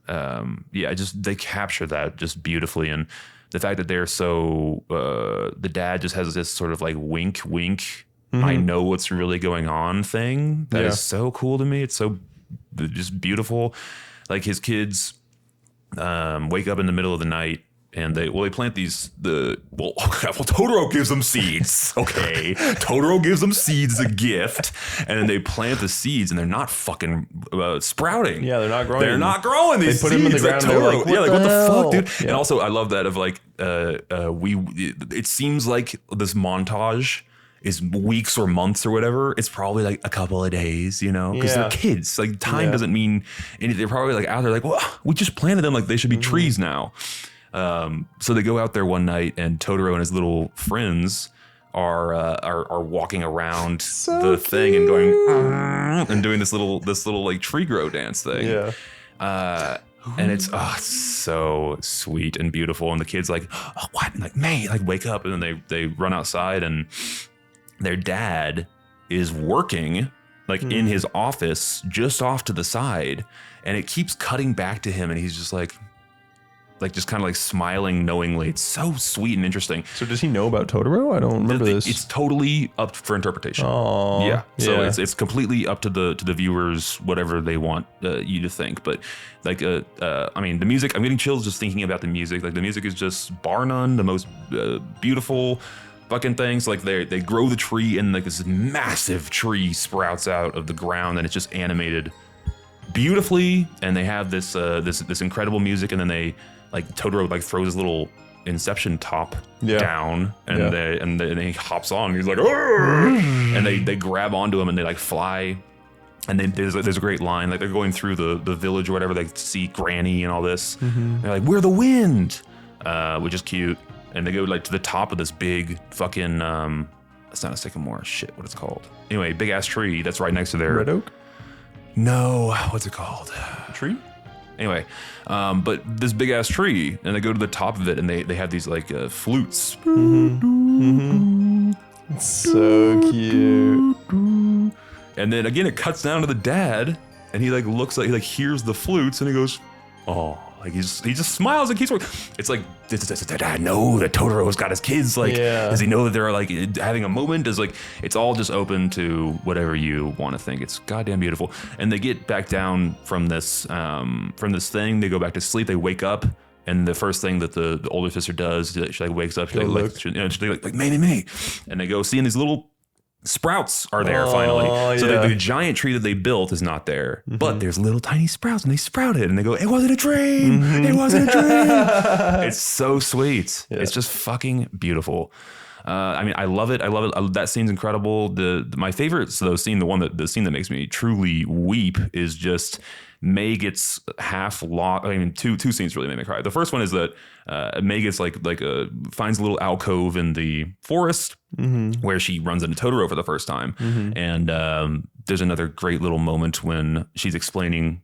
they capture that just beautifully. And the fact that they're so the dad just has this sort of like wink I know what's really going on thing that is so cool to me. It's so just beautiful. Like his kids wake up in the middle of the night and they plant Totoro gives them seeds. Okay. Totoro gives them seeds as a gift. And then they plant the seeds and they're not fucking sprouting. Yeah, they're not growing. They're not growing these seeds. They put them in the ground and they're like, what the fuck, dude? Yeah. And also I love that of like, it seems like this montage is weeks or months or whatever. It's probably like a couple of days, you know, because they're kids. Like time doesn't mean anything. They're probably like out there like, well, we just planted them. Like they should be trees now. So they go out there one night and Totoro and his little friends are walking around the thing and going and doing this little like tree grow dance thing. And it's so sweet and beautiful. And the kids like, oh, what? And like, May, like wake up. And then they run outside and their dad is working like in his office just off to the side. And it keeps cutting back to him. And he's just like just kind of like smiling knowingly. It's so sweet and interesting. So does he know about Totoro? I don't remember this. It's totally up for interpretation. Oh, yeah. So it's completely up to the viewers, whatever they want you to think. But like, I mean, the music, I'm getting chills just thinking about the music. Like the music is just bar none the most beautiful fucking things. Like they grow the tree and like this massive tree sprouts out of the ground and it's just animated beautifully. And they have this incredible music and then they like Totoro like throws his little Inception top down and he hops on and he's like, and they grab onto him and they like fly. And then there's a great line, like they're going through the village or whatever, they see Granny and all this. They're like, we're the wind, which is cute. And they go like to the top of this big fucking, it's not a sycamore, shit, what it's called. Anyway, big ass tree that's right next to their Red oak? No, what's it called? Tree? Anyway, but this big ass tree, and they go to the top of it, and they have these like flutes. It's so cute. And then again, it cuts down to the dad, and he like looks like he like hears the flutes, and he goes, "Oh." Like he just smiles and keeps working. It's like, does Dad know that Totoro's got his kids? Like, does he know that they're like having a moment? It's all just open to whatever you want to think. It's goddamn beautiful. And they get back down from this thing. They go back to sleep. They wake up. And the first thing that the older sister does, she like wakes up, she's like, May. And they go see, and these little sprouts are there finally. So the giant tree that they built is not there, but there's little tiny sprouts, and they sprouted, and they go, it wasn't a dream. It wasn't a dream. It's so sweet. Yeah. It's just fucking beautiful. I mean, I love it. That scene's incredible. My favorite, the scene that makes me truly weep is just May gets half lost. I mean, two scenes really make me cry. The first one is that May gets finds a little alcove in the forest where she runs into Totoro for the first time. And there's another great little moment when she's explaining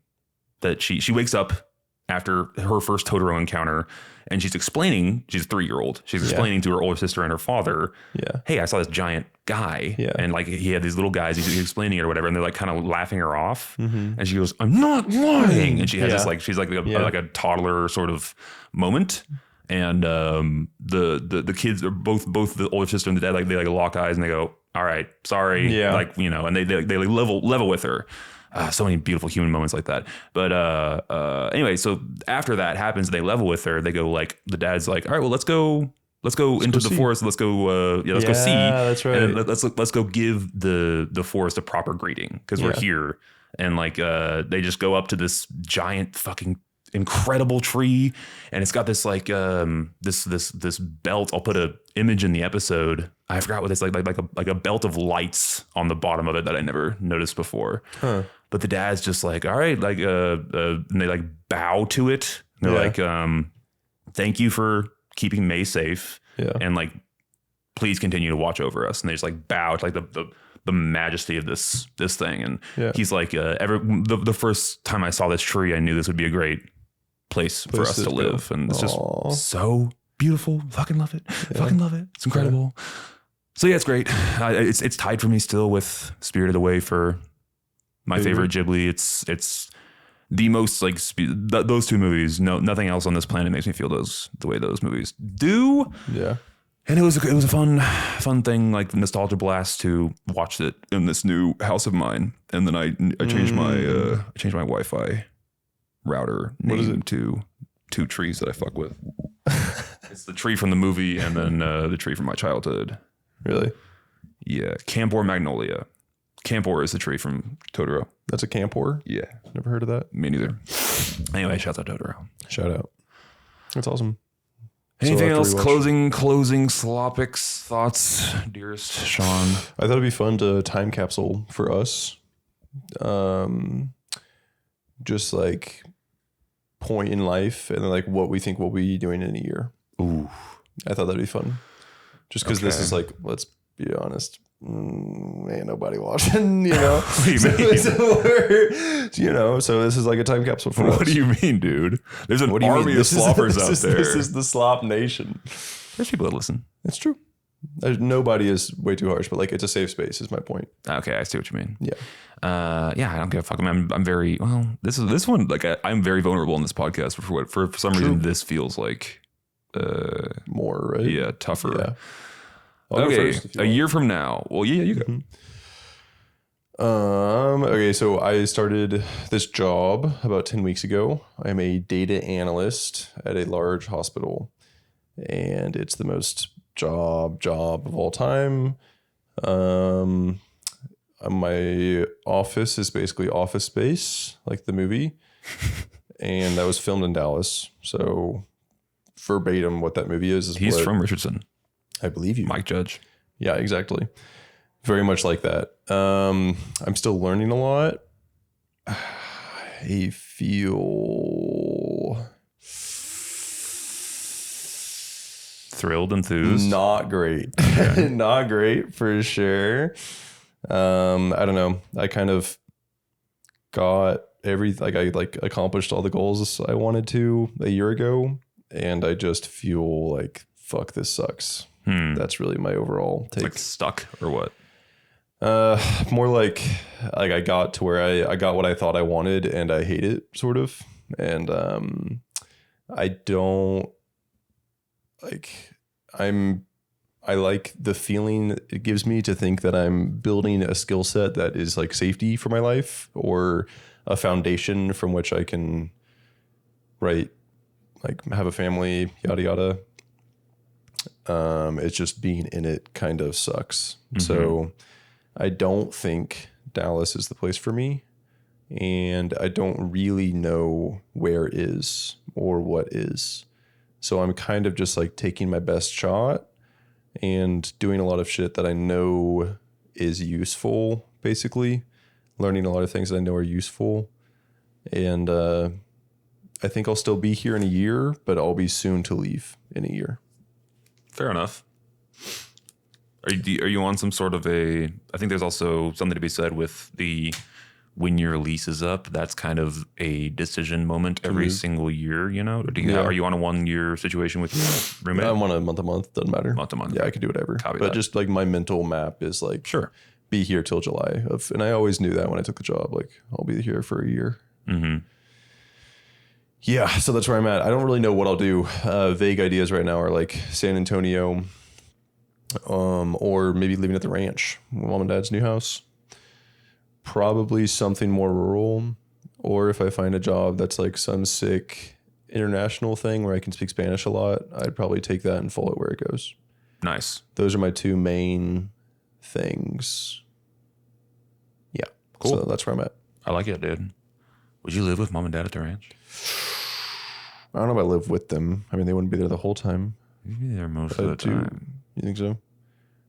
that she wakes up after her first Totoro encounter, and she's 3-year-old. She's explaining to her older sister and her father, hey, I saw this giant guy. And like he had these little guys, he's explaining it or whatever, and they're like kind of laughing her off. And she goes, I'm not lying. And she has this she's like a toddler sort of moment. And the kids are both the older sister and the dad, they lock eyes and they go, all right, sorry. And they level with her. So many beautiful human moments like that. But anyway, so after that happens, they level with her. They go the dad's like, all right, well, let's go into the forest. Let's go. Let's go see. That's right. And let's go give the forest a proper greeting because we're here. And they just go up to this giant fucking incredible tree, and it's got this this belt. I'll put a image in the episode. I forgot what it's like a belt of lights on the bottom of it that I never noticed before. But the dad's just like, all right, and they bow to it. And they're thank you for keeping May safe. And please continue to watch over us. And they just bow to the majesty of this thing. And he's like, the first time I saw this tree, I knew this would be a great place for us to live. And it's just so beautiful. Fucking love it. Fucking love it. It's incredible. So yeah, it's great. It's tied for me still with Spirited Away for my favorite Ghibli. It's the most those two movies. Nothing else on this planet makes me feel the way those movies do. Yeah. And it was a fun thing, nostalgia blast to watch it in this new house of mine. And then I changed my Wi-Fi router name to two trees that I fuck with. It's the tree from the movie and then the tree from my childhood. Really? Yeah. Campor Magnolia. Campor is the tree from Totoro. That's a Campor? Yeah. Never heard of that. Me neither. Anyway, shout out Totoro. Shout out. That's awesome. Anything else? Closing Slopics thoughts, dearest Sean? I thought it'd be fun to time capsule for us. Just point in life and then what we think we'll be doing in a year. Ooh. I thought that'd be fun. Just because this is let's be honest, ain't nobody watching, What do you mean? So this is a time capsule for us. What do you mean, dude? There's an army of sloppers out there. This is the slop nation. There's people that listen. It's true. Nobody is way too harsh, but it's a safe space is my point. Okay, I see what you mean. Yeah. I don't give a fuck. I'm very this one I'm very vulnerable in this podcast for some reason this feels like more, right? Yeah, tougher. Yeah. Okay, a year from now. Well, yeah, you go. Okay, so I started this job about 10 weeks ago. I'm a data analyst at a large hospital, and it's the most job of all time. My office is basically Office Space, like the movie, and that was filmed in Dallas. So verbatim, what that movie is he's from Richardson. I believe you, Mike Judge. Yeah, exactly. Very much like that. I'm still learning a lot. I feel thrilled, enthused. Not great. Yeah. Not great for sure. I don't know. I kind of got I accomplished all the goals I wanted to a year ago, and I just feel fuck, this sucks. That's really my overall take. It's stuck or what? More I got to where I got what I thought I wanted and I hate it sort of. And I don't like, I like the feeling it gives me to think that I'm building a skill set that is like safety for my life or a foundation from which I can like have a family, yada, yada. It's just being in it kind of sucks. So I don't think Dallas is the place for me. And I don't really know where is or what is. So I'm kind of just like taking my best shot and doing a lot of shit that I know is useful, basically. Learning a lot of things that I know are useful. And I think I'll still be here in a year, but I'll be soon to leave in a year. Fair enough. Are you on some sort of I think there's also something to be said with when your lease is up, that's kind of a decision moment every single year, you know? Are you on a 1 year situation with your roommate? I'm on a month, doesn't matter. Month to month. Yeah, I can do whatever. Copy but that. just like my mental map is like, Sure. Be here till July and I always knew that when I took the job, like I'll be here for a year. Yeah, so that's where I'm at. I don't really know what I'll do. Vague ideas right now are like San Antonio, or maybe living at the ranch, mom and dad's new house. Probably something more rural, or if I find a job that's like some sick international thing where I can speak Spanish a lot, I'd probably take that and follow it where it goes. Nice. Those are my two main things. Yeah, cool. So that's where I'm at. I like it, dude. Would you live with mom and dad at the ranch? I don't know if I live with them. I mean, they wouldn't be there the whole time. You'd be there most of the time. You think so?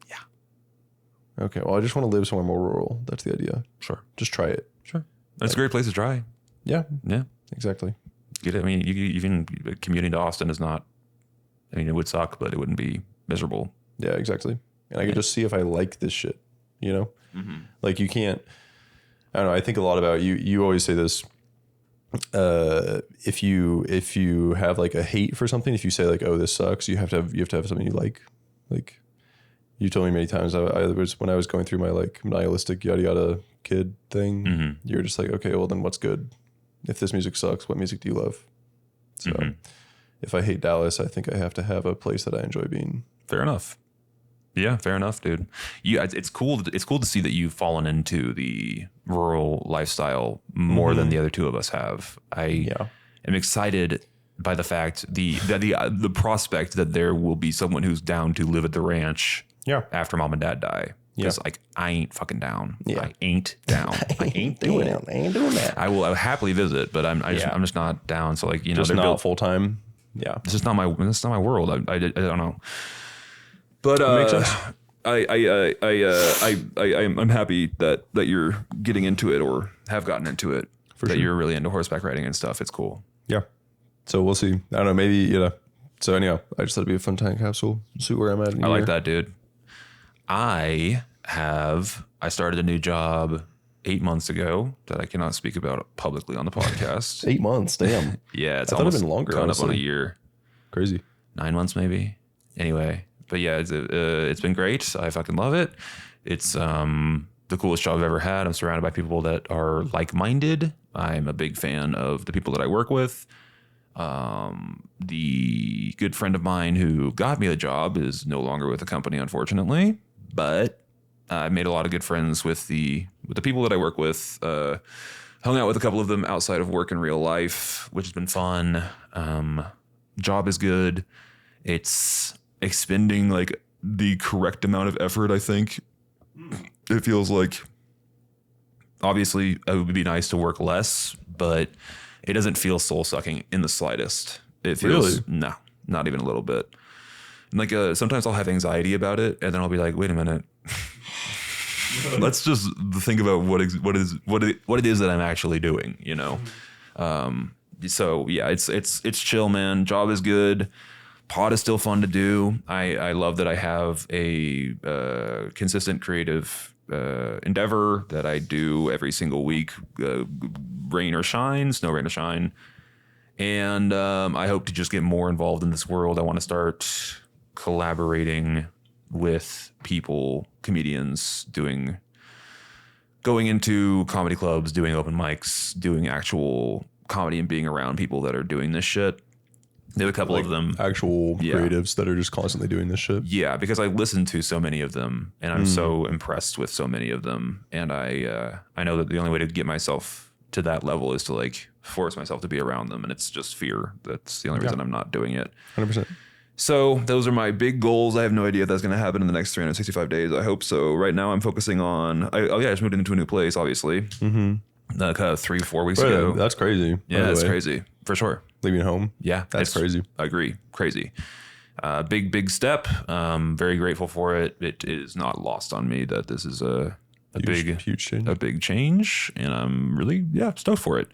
Yeah. Okay. Well, I just want to live somewhere more rural. That's the idea. Sure. Just try it. Sure. That's a great place to try. Yeah. Yeah. Exactly. I mean, even commuting to Austin is not, I mean, it would suck, but it wouldn't be miserable. Yeah, exactly. And I can just see if I like this shit, you know? Like you can't, I don't know. I think a lot about you. You always say this. If you have like a hate for something, if you say like, oh, this sucks, you have to have something you like. Like you told me many times, when I was going through my like nihilistic yada yada kid thing, you're just like, okay, well then what's good? If this music sucks, what music do you love? So if I hate Dallas, I think I have to have a place that I enjoy being. Fair enough. Yeah, fair enough, dude. Yeah, it's cool. It's cool to see that you've fallen into the rural lifestyle more than the other two of us have. I am excited by the fact the prospect that there will be someone who's down to live at the ranch. After mom and dad die. Because like I ain't fucking down. Yeah. I ain't down. I ain't doing it. I ain't doing that. I will happily visit, but I'm just not down. So like just they're not full time. Yeah, this is not my world. I don't know. But makes sense. I'm happy that you're getting into it or have gotten into it. For that sure. you're really into horseback riding and stuff. It's cool. Yeah. So we'll see. I don't know. Maybe So anyhow, I just thought it'd be a fun time capsule. See where I'm at. I like that, dude. I started a new job 8 months ago that I cannot speak about publicly on the podcast. 8 months. Damn. Yeah, it's I thought almost it'd been longer. coming up on a Honestly. year. Crazy. 9 months maybe. Anyway, but yeah, it's been great. I fucking love it. It's the coolest job I've ever had. I'm surrounded by people that are like-minded. I'm a big fan of the people that I work with. The good friend of mine who got me the job is no longer with the company, unfortunately, but I made a lot of good friends with the people that I work with. Hung out with a couple of them outside of work in real life, which has been fun. Job is good. It's expending like the correct amount of effort, I think. It feels like obviously it would be nice to work less, but it doesn't feel soul sucking in the slightest. It feels no, not even a little bit. And like sometimes I'll have anxiety about it, and then I'll be like, wait a minute. Let's just think about what it is that I'm actually doing, you know? So yeah, it's chill, man. Job is good. Pod is still fun to do. I love that I have a consistent creative endeavor that I do every single week, rain or shine, snow, rain or shine. And I hope to just get more involved in this world. I want to start collaborating with people, comedians, going into comedy clubs, doing open mics, doing actual comedy and being around people that are doing this shit. They have a couple of them. Actual creatives that are just constantly doing this shit. Yeah, because I listen to so many of them, and I'm so impressed with so many of them, and I know that the only way to get myself to that level is to like force myself to be around them, and it's just fear. That's the only reason I'm not doing it. 100%. So those are my big goals. I have no idea if that's going to happen in the next 365 days. I hope so. Right now I'm focusing on, I just moved into a new place, obviously. Like 3-4 weeks ago. That's crazy. Yeah, that's crazy for sure. Leaving home. Yeah, that's crazy. I agree. Crazy. Big step. Very grateful for it. It is not lost on me that this is a huge change. A big change, and I'm really stoked for it.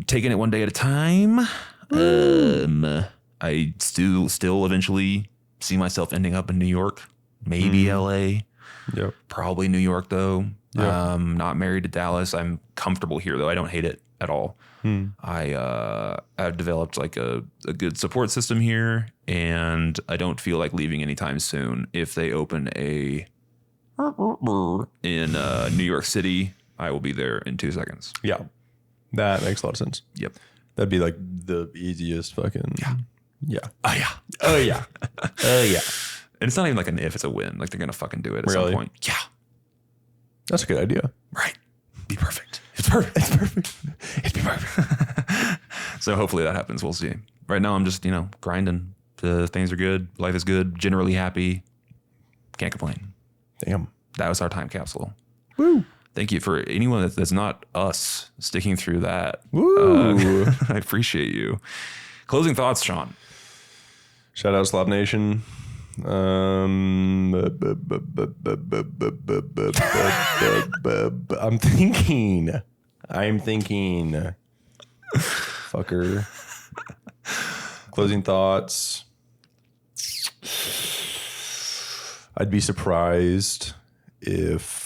Taking it one day at a time. I still eventually see myself ending up in New York, maybe LA. Yep. Probably New York though. Yep. Not married to Dallas. I'm comfortable here though. I don't hate it at all. I've developed like a good support system here, and I don't feel like leaving anytime soon. If they open in New York City, I will be there in 2 seconds. Yeah. That makes a lot of sense. Yep. That'd be like the easiest fucking. Yeah. Oh yeah. Oh yeah. Oh yeah. And it's not even like an if, it's a win. Like they're gonna fucking do it at some point. Yeah. That's a good idea. Right. Be perfect. It's perfect. It's perfect. It'd be perfect. So hopefully that happens. We'll see. Right now I'm just, grinding. Things are good. Life is good. Generally happy. Can't complain. Damn. That was our time capsule. Woo. Thank you for anyone that's not us sticking through that. Woo. I appreciate you. Closing thoughts, Sean. Shout out Slop Nation. I'm thinking. Fucker. Closing thoughts. I'd be surprised if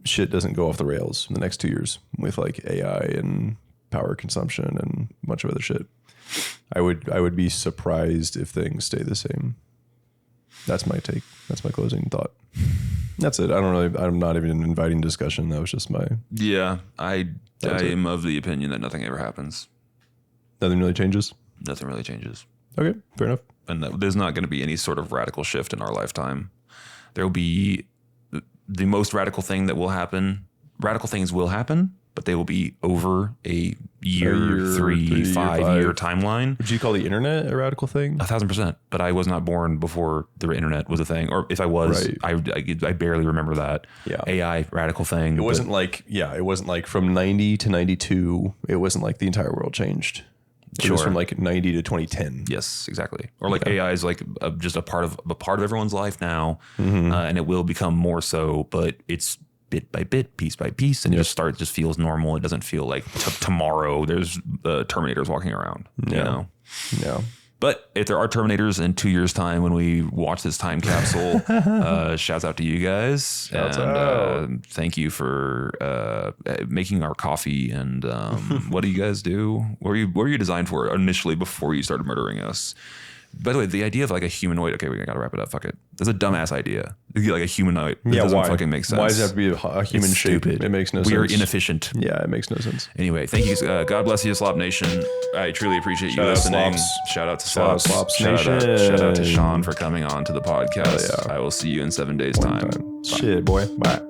shit doesn't go off the rails in the next 2 years with like AI and power consumption and a bunch of other shit. I would be surprised if things stay the same. That's my take. That's my closing thought. That's it. I'm not even inviting discussion. That was just my. Yeah, I am of the opinion that nothing ever happens. Nothing really changes. Nothing really changes. Okay, fair enough. And there's not going to be any sort of radical shift in our lifetime. There will be the most radical thing that will happen. Radical things will happen, but they will be over a year, 3, 5 year timeline. Would you call the internet a radical thing? 1,000%. But I was not born before the internet was a thing. Or if I was, right. I barely remember that. Yeah. AI radical thing. It wasn't like from 90 to 92. It wasn't like the entire world changed. It was from like 90 to 2010. Yes, exactly. Or like AI is like just a part of everyone's life now, and it will become more so. But it's bit by bit, piece by piece, and it just feels normal. It doesn't feel like tomorrow there's Terminators walking around. You know. Yeah. But if there are Terminators in 2 years' time when we watch this time capsule, shouts out to you guys. Shouts out. Thank you for making our coffee. And what do you guys do? What were you designed for initially before you started murdering us? By the way, the idea of like a humanoid. Okay, we gotta wrap it up. Fuck it. That's a dumbass idea. Like a humanoid. It doesn't fucking make sense. Why does it have to be a human It's shape? stupid. It makes no sense. We are inefficient. Yeah, it makes no sense. Anyway, thank you. God bless you, Slop Nation. I truly appreciate you listening. Shout out to Slops. Shout out to Sean for coming on to the podcast. I will see you in 7 days' time. Shit, boy. Bye.